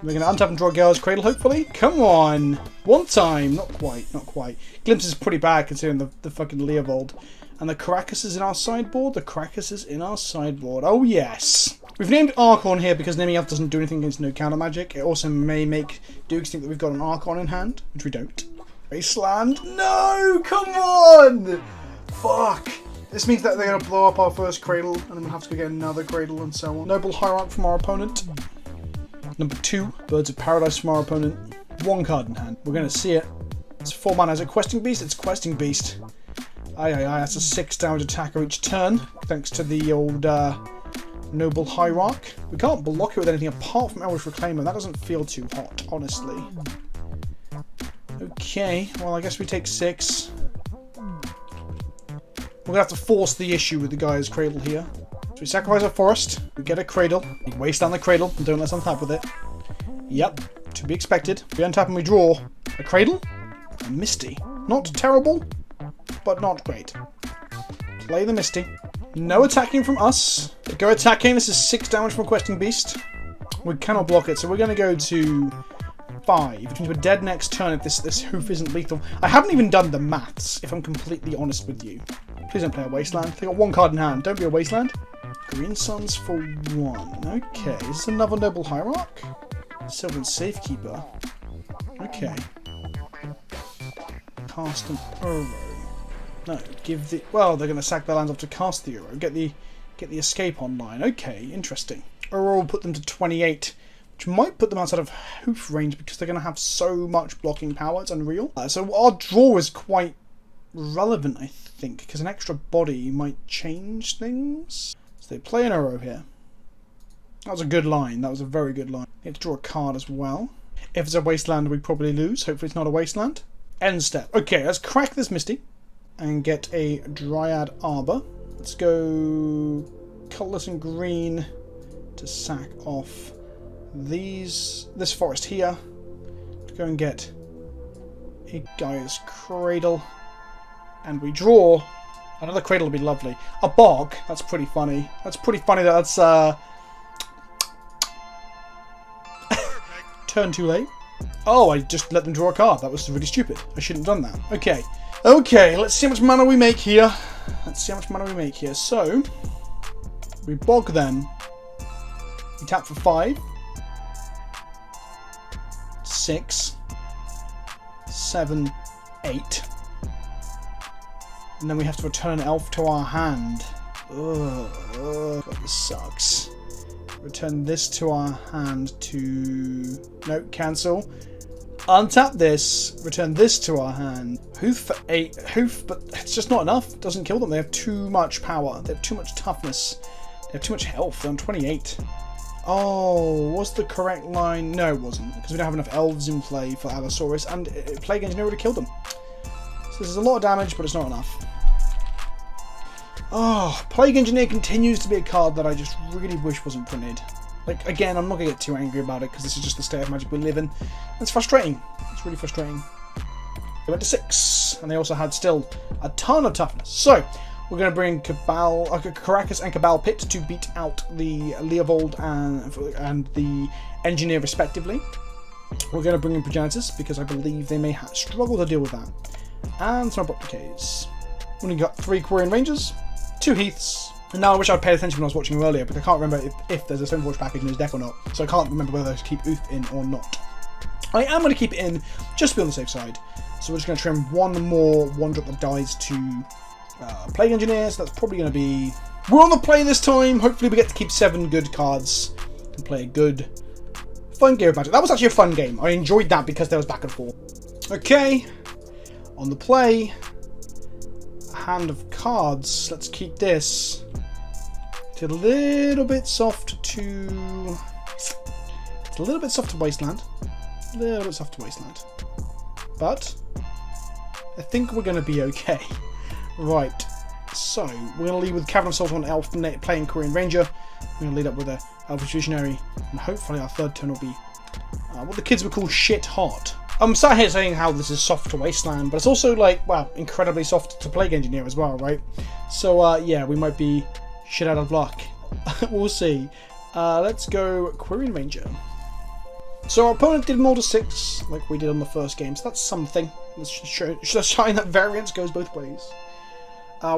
We're going to untap and draw GAEA'S CRADLE, hopefully. Come on! One time! Not quite, not quite. Glimpse is pretty bad considering the fucking Leovold. And the Caracas is in our sideboard. The Caracas is in our sideboard. Oh, yes! We've named Archon here because naming Elf doesn't do anything against no counter magic. It also may make Dukes think that we've got an Archon in hand, which we don't. Wasteland? No! Come on! Fuck! This means that they're going to blow up our first Cradle, and then we'll have to go get another Cradle and so on. Noble Hierarch from our opponent. Number 2, Birds of Paradise from our opponent. 1 card in hand. We're going to see it. It's 4 mana. Is it Questing Beast? It's Questing Beast. Aye, aye, aye. That's a 6 damage attacker each turn, thanks to the old Noble Hierarch. We can't block it with anything apart from Elvish Reclaimer. That doesn't feel too hot, honestly. Okay, well, I guess we take 6. We're going to have to force the issue with the GAEA'S CRADLE here. So we sacrifice our forest, we get a Cradle, we waste down the Cradle, and don't let us untap with it. Yep, to be expected. We untap and we draw a Cradle, a Misty. Not terrible, but not great. Play the Misty. No attacking from us. Go attacking, this is 6 damage from Questing Beast. We cannot block it, so we're going to go to 5, which means we're dead next turn if this hoof isn't lethal. I haven't even done the maths, if I'm completely honest with you. Please don't play a Wasteland. They got 1 card in hand. Don't be a Wasteland. Green Suns for 1. Okay, is this another Noble Hierarch? Sylvan Safekeeper. Okay. Cast an Uro. No, give the... Well, they're going to sack their lands off to cast the Uro. Get the escape online. Okay, interesting. Uro will put them to 28, which might put them outside of hoof range because they're going to have so much blocking power. It's unreal. So our draw is quite relevant, I think, because an extra body might change things. So they play an Uro here. That was a good line. That was a very good line. Need to draw a card as well. If it's a Wasteland, we probably lose. Hopefully it's not a Wasteland. End step. Okay, let's crack this Misty and get a Dryad Arbor. Let's go colourless and green to sack off this forest here. Let's go and get a GAEA'S CRADLE. And we draw. Another Cradle would be lovely. A Bog. That's pretty funny. That's pretty funny that that's turn too late. Oh, I just let them draw a card. That was really stupid. I shouldn't have done that. Okay. Okay, let's see how much mana we make here. Let's see how much mana we make here. So, we Bog them. We tap for 5. 6. 7. 8. And then we have to return an Elf to our hand. Ugh, God, this sucks. Return this to our hand to... No, cancel. Untap this. Return this to our hand. Hoof for 8. Hoof, but it's just not enough. It doesn't kill them. They have too much power. They have too much toughness. They have too much health. They're on 28. Oh, was the correct line? No, it wasn't. Because we don't have enough Elves in play for Allosaurus. And Plague Engineer would have killed them. So this is a lot of damage, but it's not enough. Oh, Plague Engineer continues to be a card that I just really wish wasn't printed. Like, again, I'm not going to get too angry about it because this is just the state of Magic we live in. It's frustrating. It's really frustrating. They went to 6, and they also had still a ton of toughness. So, we're going to bring Caracas and Cabal Pit to beat out the Leovold and the Engineer respectively. We're going to bring in Progenitors because I believe they may struggle to deal with that. And some Abrupt Decays. We've only got 3 Quirion Rangers, 2 Heaths, and now I wish I'd paid attention when I was watching earlier, but I can't remember if there's a Stoneforge package in his deck or not, so I can't remember whether to keep Oof in or not. I am going to keep it in, just to be on the safe side, so we're just going to trim 1 more 1-drop that dies to Plague Engineer, so that's probably going to be... We're on the play this time! Hopefully we get to keep 7 good cards and play a good, fun game of Magic. That was actually a fun game. I enjoyed that because there was back and forth. Okay, on the play... Hand of cards. Let's keep this. It's a little bit soft to... It's a little bit soft to Wasteland. A little bit soft to wasteland. But I think we're going to be okay. Right. So, we're going to lead with Cavern of Salt on Elf playing Korean Ranger. We're going to lead up with a Elvish Visionary. And hopefully our third turn will be what the kids would call shit hot. I'm sat here saying how this is soft to wasteland, but it's also like, well, incredibly soft to Plague Engineer as well, right? So, yeah, we might be shit out of luck. We'll see. Let's go Korean Ranger. So our opponent did more to 6, like we did on the first game, so that's something. Let's showing that variance goes both ways.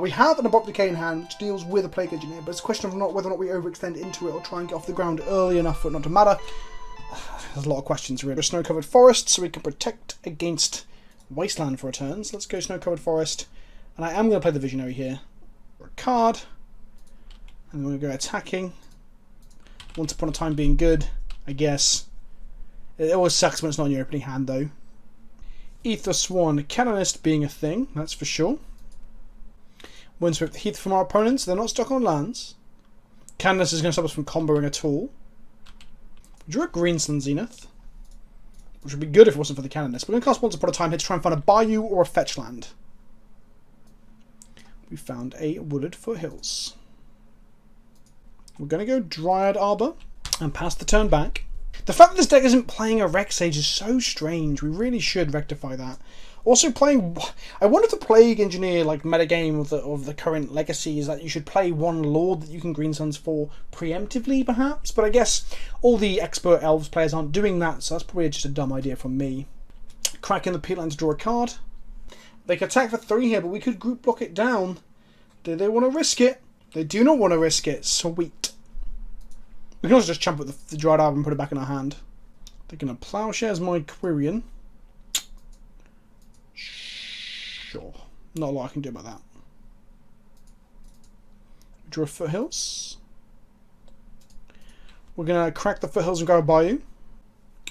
We have an Abrupt Decay in hand, which deals with a Plague Engineer, but it's a question of whether or not we overextend into it or try and get off the ground early enough for it not to matter. There's a lot of questions really. A Snow-Covered Forest, so we can protect against Wasteland for a turn. So let's go Snow-Covered Forest, and I am going to play the Visionary here. For a card, and we're going to go attacking. Once Upon a Time being good, I guess. It always sucks when it's not in your opening hand, though. Ether Swan, Canonist being a thing, that's for sure. Windswept Heath from our opponents, they're not stuck on lands. Canonist is going to stop us from comboing at all. We drew a Greensun Zenith, which would be good if it wasn't for the Canonist. We're going to cast Once Upon a Time here to try and find a Bayou or a fetch land. We found a Wooded Foothills. We're going to go Dryad Arbor and pass the turn back. The fact that this deck isn't playing a Rex Sage is so strange. We really should rectify that. Also playing... I wonder if the Plague Engineer like metagame of the current legacy is that you should play one Lord that you can Green Suns for preemptively, perhaps? But I guess all the expert Elves players aren't doing that, so that's probably just a dumb idea from me. Cracking the Peatland to draw a card. They can attack for 3 here, but we could group block it down. Do they want to risk it? They do not want to risk it. Sweet. We can also just jump with the Dryad Arbor and put it back in our hand. They're going to Plowshares my Quirion. Sure. Not a lot I can do about that. Draw Foothills. We're going to crack the Foothills and grab a Bayou.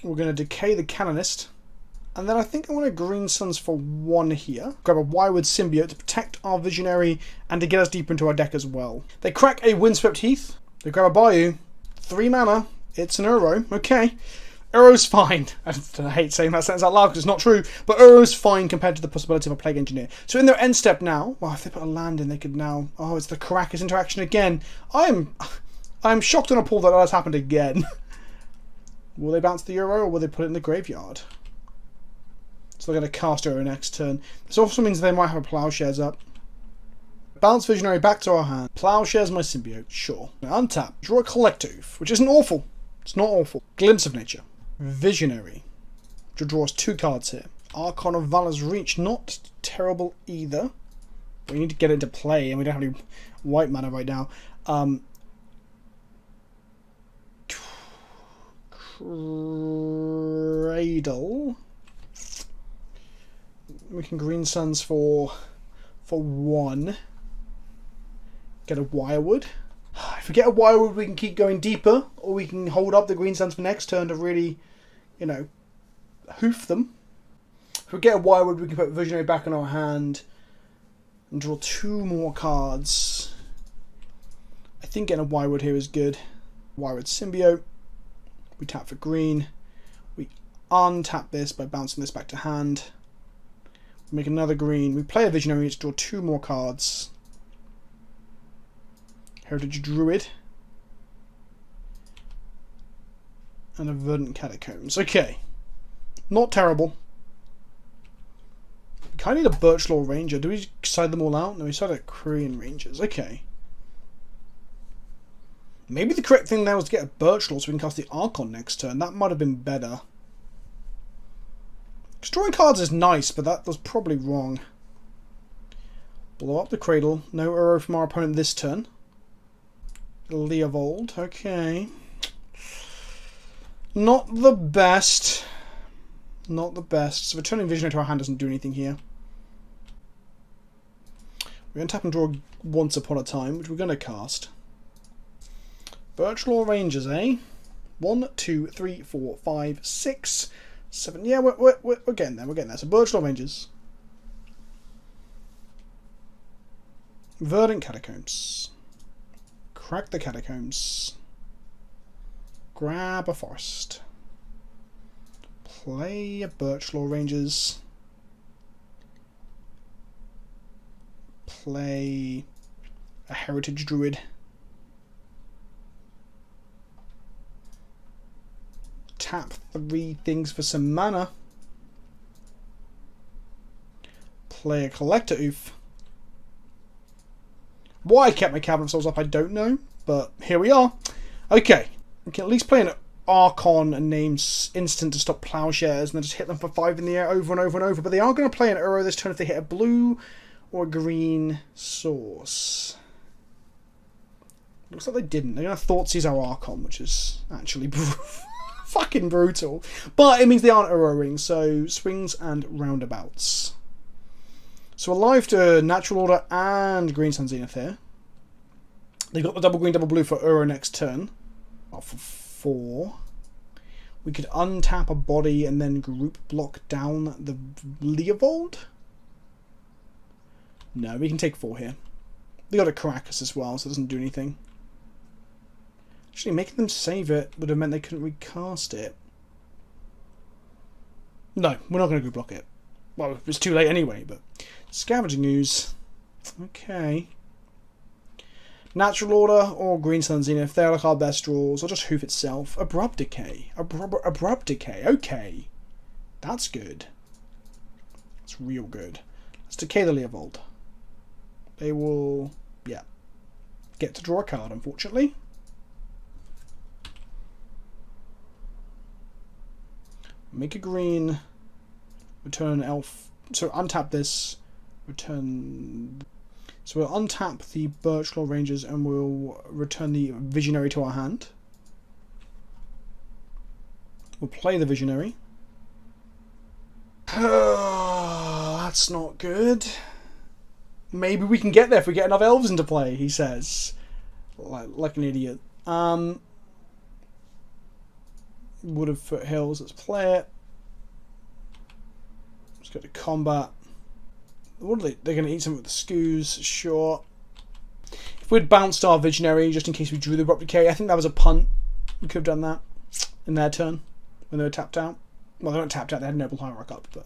We're going to decay the Canonist. And then I think I want to Green Suns for 1 here. Grab a Wirewood Symbiote to protect our Visionary and to get us deeper into our deck as well. They crack a Windswept Heath. They grab a Bayou. 3 mana. It's an Uro. Okay. Uro's fine. I hate saying that sentence out loud because it's not true. But Uro's fine compared to the possibility of a Plague Engineer. So in their end step now... Well, if they put a land in, they could now... Oh, it's the Caracas interaction again. I'm shocked and appalled that has happened again. Will they bounce the Uro or will they put it in the graveyard? So they're going to cast Uro next turn. This also means they might have a Plowshares up. Bounce Visionary back to our hand. Plowshares my Symbiote, sure. Now untap. Draw a Collective, which isn't awful. It's not awful. Glimpse of Nature. Visionary. Which draws 2 cards here. Archon of Valor's Reach, not terrible either. We need to get it into play, and we don't have any white mana right now. Cradle. We can Green Suns for 1. Get a Wirewood. If we get a Wirewood, we can keep going deeper, or we can hold up the Green Suns for next turn to really, you know, hoof them. If we get a Wirewood, we can put Visionary back in our hand and draw 2 more cards. I think getting a Wirewood here is good. Wirewood Symbiote. We tap for green. We untap this by bouncing this back to hand. We make another green. We play a Visionary to draw 2 more cards. Heritage Druid. And a Verdant Catacombs. Okay. Not terrible. We kind of need a Birchlaw Ranger. Do we side them all out? No, we side out Korean Rangers. Okay. Maybe the correct thing there was to get a Birchlaw so we can cast the Archon next turn. That might have been better. Destroying cards is nice, but that was probably wrong. Blow up the Cradle. No Uro from our opponent this turn. Leovold. Okay. Not the best. Not the best. So returning Visionary to our hand doesn't do anything here. We're going to tap and draw Once Upon a Time, which we're going to cast. Birchlaw Rangers, eh? 1, 2, 3, 4, 5, 6, 7. Yeah, we're getting there. We're getting there. So Birchlaw Rangers. Verdant Catacombs. Crack the Catacombs. Grab a Forest. Play a Birch Law Rangers. Play a Heritage Druid. Tap 3 things for some mana. Play a Collector Oof. Why I kept my Cabinet of Souls up, I don't know, but here we are. Okay, we can at least play an Archon and name instant to stop Plowshares and then just hit them for 5 in the air over and over and over. But they are going to play an Uro this turn if they hit a blue or a green source. Looks like they didn't. They're going to Thoughtseize our Archon, which is actually fucking brutal. But it means they aren't Uroing, so swings and roundabouts. So we're live to Natural Order and Green Sun Zenith here. They've got the double green, double blue for Uro next turn. Oh, for 4. We could untap a body and then group block down the Leovold. No, we can take 4 here. They got a Caracas as well, so it doesn't do anything. Actually, making them save it would have meant they couldn't recast it. No, we're not going to group block it. Well, it's too late anyway, but... Scavenging Ooze. Okay. Natural Order or Green Sun Zenith. They're like our best draws. Or just Hoof itself. Abrupt Decay. Abrupt Decay. Okay. That's good. That's real good. Let's decay the Leovold. They will... yeah. Get to draw a card, unfortunately. Make a green. Return Elf. So untap this. Return... So we'll untap the Birch Law Rangers and we'll return the Visionary to our hand. We'll play the Visionary. That's not good. Maybe we can get there if we get enough Elves into play, he says. Like an idiot. Wood of Foothills, let's play it. Let's go to combat. What are they? They're going to eat something with the Scoos, sure. If we'd bounced our Visionary just in case we drew the Abrupt Decay, I think that was a punt. We could have done that in their turn when they were tapped out. Well, they weren't tapped out, they had Noble Hierarch up. But...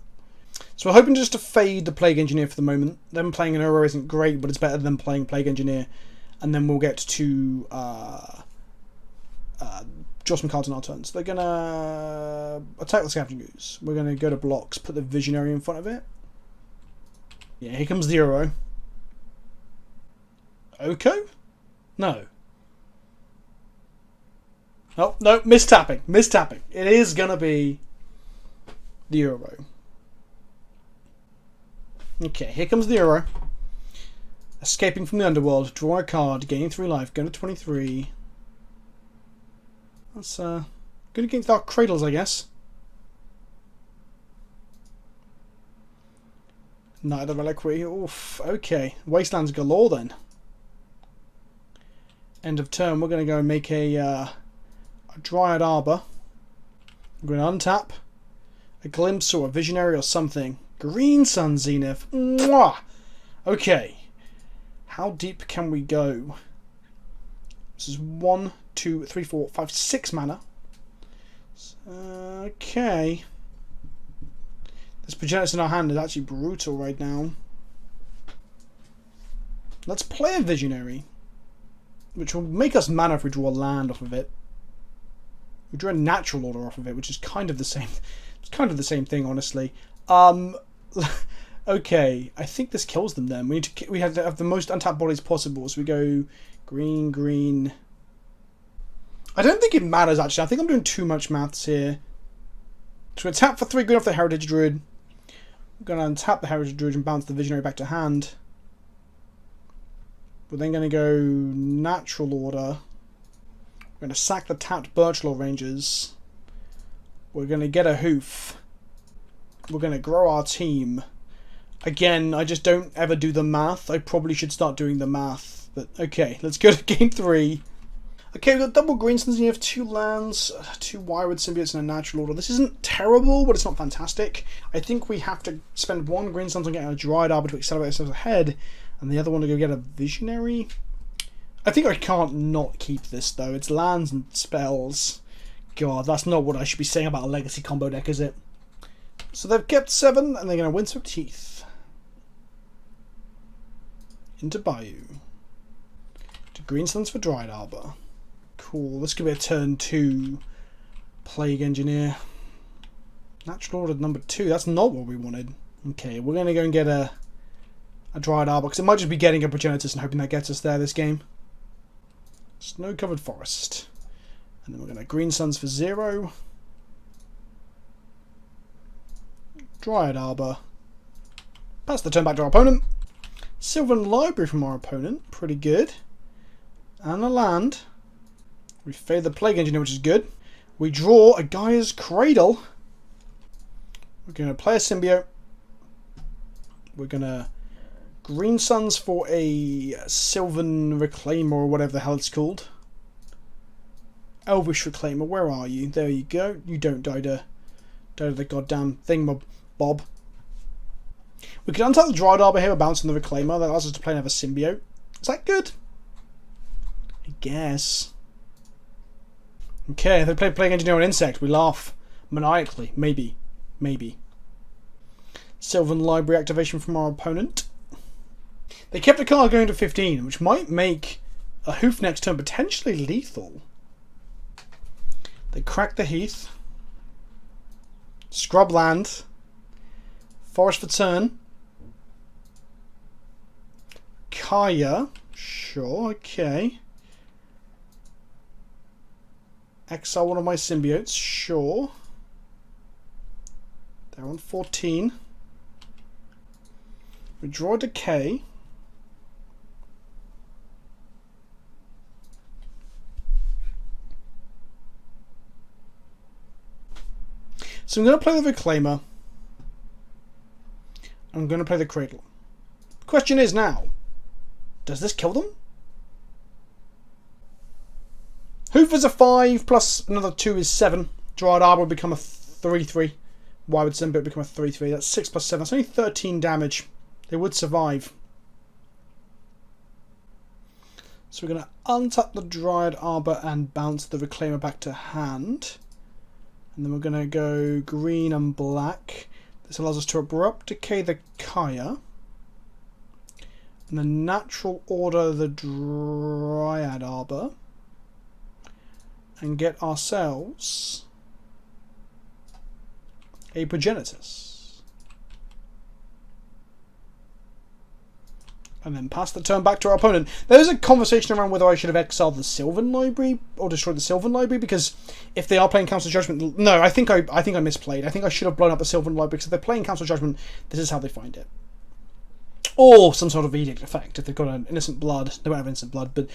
So we're hoping just to fade the Plague Engineer for the moment. Them playing an Uro isn't great, but it's better than playing Plague Engineer. And then we'll get to draw some cards in our turn. So they're going to attack the Scavenging Ooze. We're going to go to blocks, put the Visionary in front of it. Yeah, here comes the Uro. Oko? No. Oh, no, mistapping. Mistapping. It is going to be the Uro. Okay, here comes the Uro. Escaping from the underworld. Draw a card. Gaining 3 life. Going to 23. That's good against our cradles, I guess. Knight of Reliquary. Oof. Okay. Wastelands galore then. End of turn. We're going to go and make a Dryad Arbor. We're going to untap a Glimpse or a Visionary or something. Green Sun Zenith. Mwah! Okay. How deep can we go? This is 1, 2, 3, 4, 5, 6 mana. Okay. This Progenitus in our hand is actually brutal right now. Let's play a Visionary, which will make us mana if we draw a land off of it. We drew a Natural Order off of it, which is kind of the same. It's kind of the same thing, honestly. Okay, I think this kills them. Then we have to have the most untapped bodies possible. So we go green, green. I don't think it matters actually. I think I'm doing too much maths here. So we tap for 3 green off the Heritage Druid. We're going to untap the Heritage Druid and bounce the Visionary back to hand. We're then going to go Natural Order. We're going to sack the tapped Birch Law Rangers. We're going to get a Hoof. We're going to grow our team. Again, I just don't ever do the math. I probably should start doing the math. But okay, let's go to game 3. Okay, we've got double green suns and you have 2 lands, 2 Wirewood Symbiotes and a Natural Order. This isn't terrible, but it's not fantastic. I think we have to spend 1 green suns on getting a Dryad Arbor to accelerate ourselves ahead, and the other one to go get a Visionary. I think I can't not keep this, though. It's lands and spells. God, that's not what I should be saying about a Legacy combo deck, is it? So they've kept 7, and they're going to win some teeth. Into Bayou. To Greensuns for Dried Arbor. Cool. This could be a turn 2 Plague Engineer. Natural Order number 2. That's not what we wanted. Okay, we're going to go and get a Dried Arbor, because it might just be getting a Progenitus and hoping that gets us there this game. Snow-covered forest. And then we're going to Greensuns for 0. Dryad Arbor. Pass the turn back to our opponent. Sylvan Library from our opponent. Pretty good. And a land. We fade the Plague Engineer, which is good. We draw a GAEA'S CRADLE. We're going to play a Symbiote. We're going to Greensuns for a Sylvan Reclaimer, or whatever the hell it's called. Elvish Reclaimer, where are you? There you go. You don't die to the goddamn thingamabob. We can untap the Dried Arbor here, bouncing the Reclaimer. That allows us to play another Symbiote. Is that good? I guess. Okay, if they play Plague Engineer on Insect, we laugh maniacally. Maybe. Maybe. Sylvan Library activation from our opponent. They kept a card going to 15, which might make a hoof next turn potentially lethal. They crack the Heath. Scrub land. Forest for turn. Kaya. Sure, okay. Exile one of my symbiotes. Sure. They're on 14. We draw a Decay. So I'm going to play the Reclaimer. I'm going to play the Cradle. The question is now, does this kill them? Hoof is a 5, plus another 2 is 7. Dried Arbor will become a 3-3. Why would Symbiote become a 3-3? That's 6 plus 7. That's only 13 damage. They would survive. So we're going to untap the Dried Arbor and bounce the Reclaimer back to hand. And then we're going to go green and black. This allows us to Abrupt Decay the Kaya. And then Natural Order the Dryad Arbor. And get ourselves a Progenitus. And then pass the turn back to our opponent. There's a conversation around whether I should have exiled the Sylvan Library or destroyed the Sylvan Library, because if they are playing Council Judgment, no, I think I misplayed. I think I should have blown up the Sylvan Library, because if they're playing Council Judgment, this is how they find it. Or some sort of edict effect. If they've got an innocent blood, they won't have innocent blood, but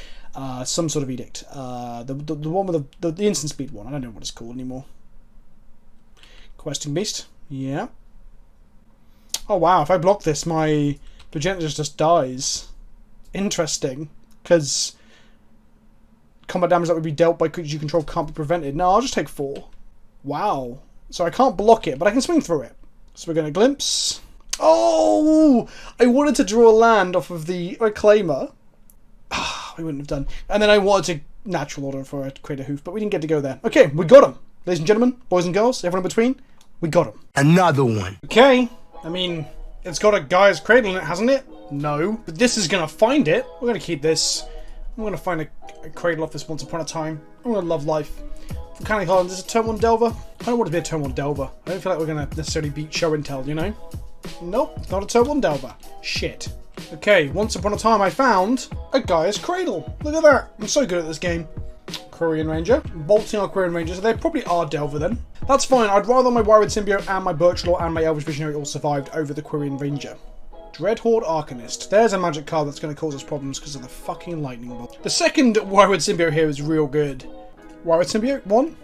some sort of edict. The one with the instant speed one. I don't know what it's called anymore. Questing Beast. Yeah. Oh wow! If I block this, my Progenitus just dies. Interesting, because combat damage that would be dealt by creatures you control can't be prevented. No, I'll just take 4. Wow. So I can't block it, but I can swing through it. So we're going to Glimpse. Oh! I wanted to draw a land off of the Reclaimer. I wouldn't have done. And then I wanted to Natural Order for a Create a Hoof, but we didn't get to go there. Okay, we got him. Ladies and gentlemen, boys and girls, everyone in between, we got him. Another one. Okay, I mean, it's got a GAEA'S CRADLE in it, hasn't it? No, but this is going to find it. We're going to keep this. I'm going to find a Cradle off this once upon a time. I'm going to love life. Volcanic Island is a turn 1 Delver. I don't want to be a turn 1 Delver. I don't feel like we're going to necessarily beat Show and Tell, you know? Nope, not a turn 1 Delver. Shit. Okay, once upon a time I found a GAEA'S CRADLE. Look at that. I'm so good at this game. Quirion Ranger. Bolting our Quirion Ranger, so they probably are Delver then. That's fine. I'd rather my Wired Symbiote and my Birchlaw and my Elvish Visionary all survived over the Quirion Ranger. Dreadhorde Arcanist. There's a magic card that's going to cause us problems because of the fucking lightning bolt. The second Wired Symbiote here is real good. Wired Symbiote, 1.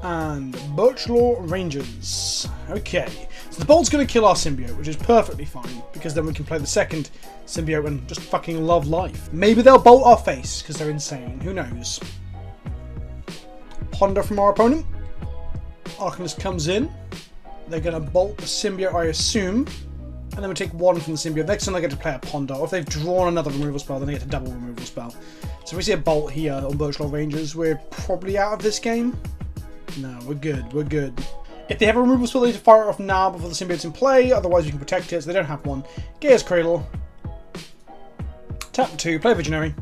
And Birchlaw Rangers. Okay. So the bolt's going to kill our Symbiote, which is perfectly fine, because then we can play the second Symbiote and just fucking love life. Maybe they'll bolt our face, because they're insane. Who knows? Ponder from our opponent. Arcanist comes in. They're going to bolt the Symbiote, I assume. And then we take 1 from the Symbiote. Next time they get to play a Ponder. Or if they've drawn another removal spell, then they get a double removal spell. So if we see a bolt here on Birchlaw Rangers, we're probably out of this game. No, we're good. We're good. If they have a removal spell, they need to fire it off now before the symbiote's in play, otherwise you can protect it, so they don't have one. GAEA'S CRADLE. Tap 2, play Visionary.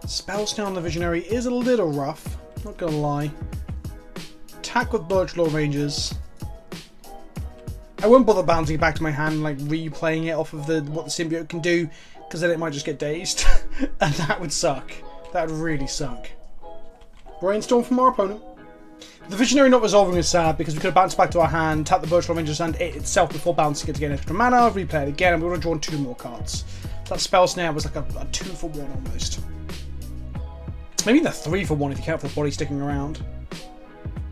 Spell Snare on the Visionary is a little rough, not gonna lie. Attack with Birch Law Rangers. I won't bother bouncing it back to my hand and like replaying it off of what the symbiote can do, because then it might just get dazed. And that would suck. That would really suck. Brainstorm from our opponent. The Visionary not resolving is sad because we could have bounced back to our hand, tap the Birch Law Rangers and it itself before bouncing it to get extra mana, replay it again, and we would have drawn 2 more cards. So that Spell Snare was like a 2-for-1 almost. Maybe the 3-for-1 if you count for the body sticking around.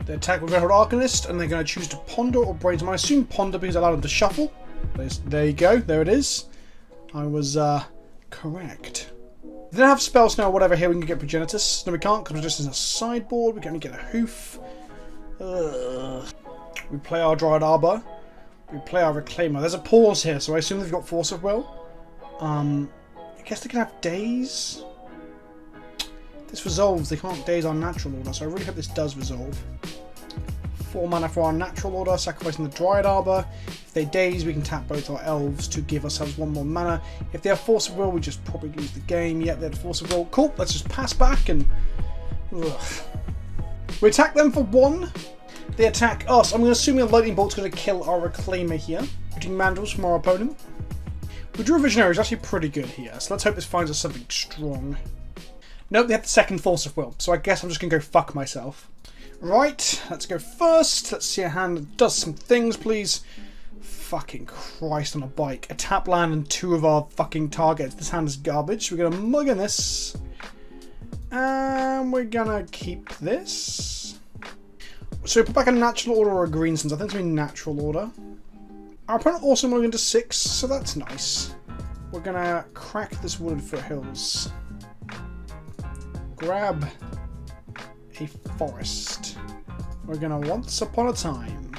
They attack with Red Hot Arcanist and they're going to choose to Ponder or Brainstorm. I assume Ponder because I allowed them to shuffle. There you go, there it is. I was correct. If they don't have Spell Snare or whatever here, we can get Progenitus. No, we can't because we're just in a sideboard. We can only get a Hoof. We play our Dryad Arbor. We play our Reclaimer. There's a pause here, so I assume they've got Force of Will. I guess they can have Daze. If this resolves, they can't Daze our natural order, so I really hope this does resolve. 4 mana for our natural order, sacrificing the Dryad Arbor. If they Daze, we can tap both our Elves to give ourselves 1 more mana. If they have Force of Will, we just probably lose the game. Yep, they had Force of Will. Cool, let's just pass back and... Ugh. We attack them for 1. They attack us. I'm going to assume a Lightning Bolt's going to kill our Reclaimer here. Shooting Mandrels from our opponent. We drew a Visionary, which is actually pretty good here. So let's hope this finds us something strong. Nope, they have the second Force of Will. So I guess I'm just going to go fuck myself. Right, let's go first. Let's see a hand that does some things, please. Fucking Christ on a bike. A tap land and 2 of our fucking targets. This hand is garbage. We're going to mug in this. And we're gonna keep this. So we put back a natural order or a green sense. I think it's going to be natural order. Our opponent also moved into 6, so that's nice. We're gonna crack this Wooded Foothills. Grab a forest. We're gonna Once Upon a Time.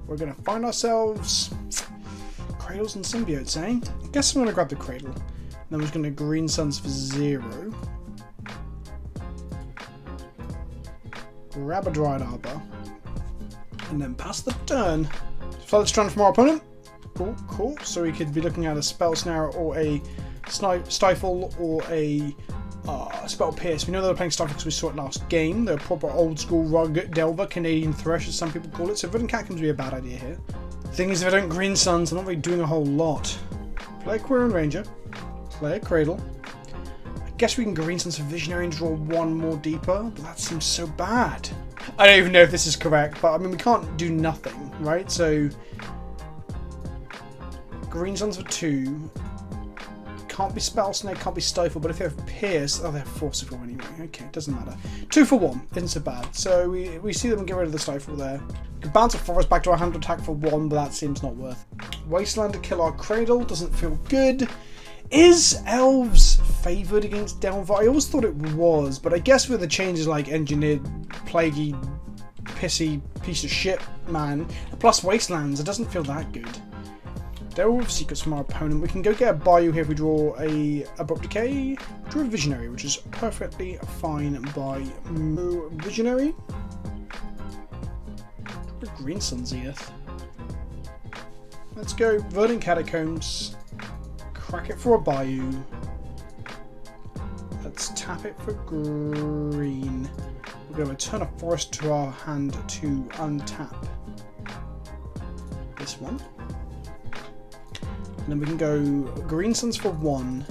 We're gonna find ourselves Cradles and Symbiotes, eh? I guess I'm gonna grab the Cradle. And then we're just gonna Green Suns for 0. Grab a Dryad Arbor, and then pass the turn. Flooded Strand from our opponent. Cool, cool. So we could be looking at a Spell Snare or a Stifle or a Spell Pierce. We know they were playing Stifle because we saw it last game. They're a proper old school Rug Delver, Canadian Thresh as some people call it. So Verdant Cat can be a bad idea here. The thing is, if I don't Green Suns, I'm not really doing a whole lot. Play a Quirion Ranger. Play a Cradle. I guess we can Green Suns for Visionary and draw 1 more deeper, but that seems so bad. I don't even know if this is correct, but I mean, we can't do nothing, right? So, Green Suns for 2. Can't be Spell Snake, can't be Stifle, but if they have Pierce, oh, they have Force of Will anyway. Okay, doesn't matter. 2 for 1, isn't so bad. So we see them get rid of the Stifle there. We can bounce a Forest back to our hand to attack for 1, but that seems not worth it. Wasteland to kill our Cradle, doesn't feel good. Is Elves favoured against Delver? I always thought it was, but I guess with the changes like Engineered, Plaguey, Pissy, Piece of Shit, man, plus Wastelands, it doesn't feel that good. Delver with Secrets from our opponent. We can go get a Bayou here if we draw a Abrupt Decay. Draw a Visionary, which is perfectly fine by Visionary. Draw a Green Sun Zenith. Let's go Verdant Catacombs. Crack it for a Bayou. Let's tap it for green. We're going to return a forest to our hand to untap this one. And then we can go Green Suns for 1.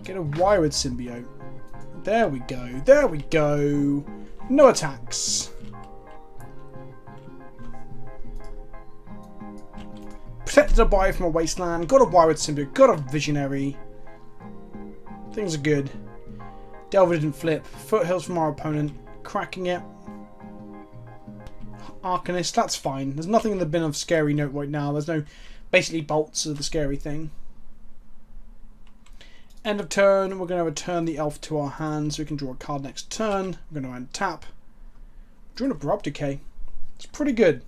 Get a Wired Symbiote. There we go. There we go. No attacks. Protected a Bayou from a Wasteland. Got a Wired Symbiote. Got a Visionary. Things are good. Delver didn't flip. Foothills from our opponent. Cracking it. Arcanist, that's fine. There's nothing in the bin of scary note right now. There's no basically bolts of the scary thing. End of turn. We're going to return the elf to our hand so we can draw a card next turn. We're going to untap. Draw an Abrupt Decay. It's pretty good.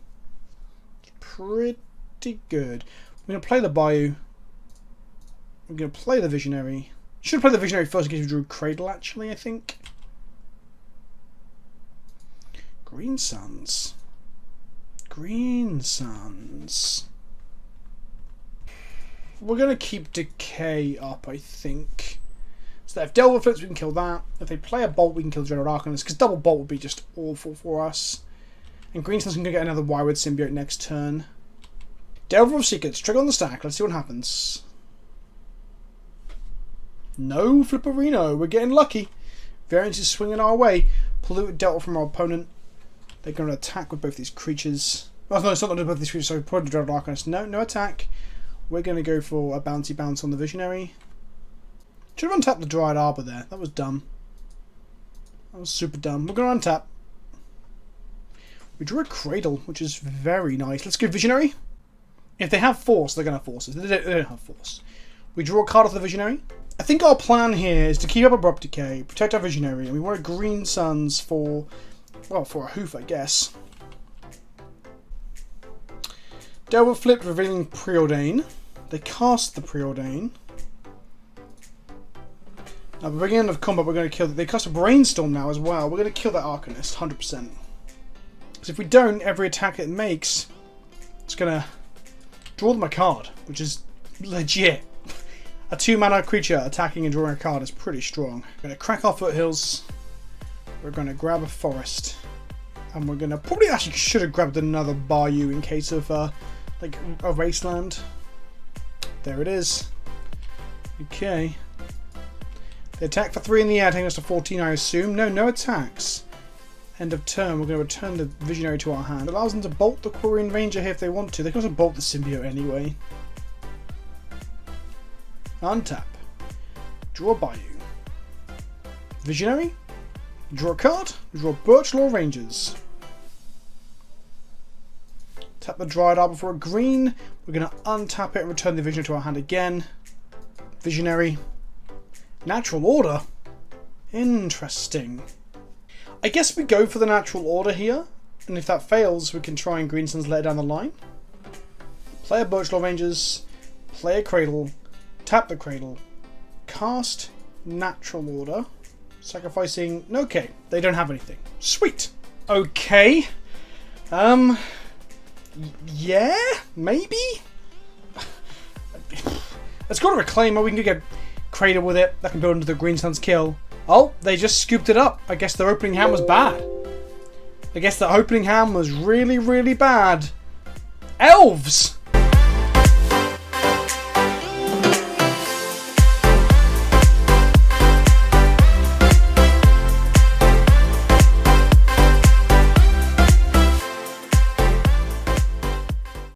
It's pretty good. We're going to play the Bayou. We're going to play the Visionary. Should play the Visionary first in case we drew Cradle, actually, I think. Green Suns. Green Suns. We're going to keep Decay up, I think. So if Delver flips, we can kill that. If they play a Bolt, we can kill Dreaded Arcanist, because double Bolt would be just awful for us. And Green Sun's going to get another Wirewood Symbiote next turn. Delver of Secrets, trigger on the stack. Let's see what happens. No Flipperino. We're getting lucky. Variance is swinging our way. Polluted Delta from our opponent. They're going to attack with both these creatures. Oh, no, it's not both these creatures, so probably Dreaded Arcanist. No, no attack. We're going to go for a bouncy bounce on the Visionary. Should have untapped the Dryad Arbor there. That was dumb. That was super dumb. We're going to untap. We drew a Cradle, which is very nice. Let's go Visionary. If they have Force, they're going to force us. They don't have Force. We draw a card off the Visionary. I think our plan here is to keep up Abrupt Decay, protect our Visionary, and we want a Green Suns for, well, for a hoof, I guess. Delver flipped, revealing Preordain. They cast the Preordain. Now, at the beginning of combat, we're going to kill... They cast a Brainstorm now as well. We're going to kill that Arcanist, 100%. Because if we don't, every attack it makes, it's going to draw them a card, which is legit. A 2-mana creature attacking and drawing a card is pretty strong. We're going to crack our Foothills. We're going to grab a Forest. And we're going to... Probably actually should have grabbed another Bayou in case of, like, a Wasteland. There it is. Okay. They attack for 3 in the air, taking us to 14, I assume. No, no attacks. End of turn, we're going to return the Visionary to our hand. It allows them to bolt the Quirion Ranger here if they want to. They can also bolt the Symbiote anyway. Untap. Draw a Bayou. Visionary. Draw a card. Draw Birchlaw Rangers. Tap the Dryad Arbor for a green. We're going to untap it and return the Visionary to our hand again. Visionary. Natural Order. Interesting. I guess we go for the Natural Order here. And if that fails, we can try and Green Suns let it down the line. Play a Birchlaw Rangers. Play a Cradle. Tap the Cradle. Cast Natural Order. Sacrificing... Okay, they don't have anything. Sweet. Okay. Yeah? Maybe? Let's go to Reclaimer. We can get Cradle with it. That can build into the Green Sun's kill. Oh, they just scooped it up. I guess their opening hand was bad. I guess the opening hand was really, really bad. Elves!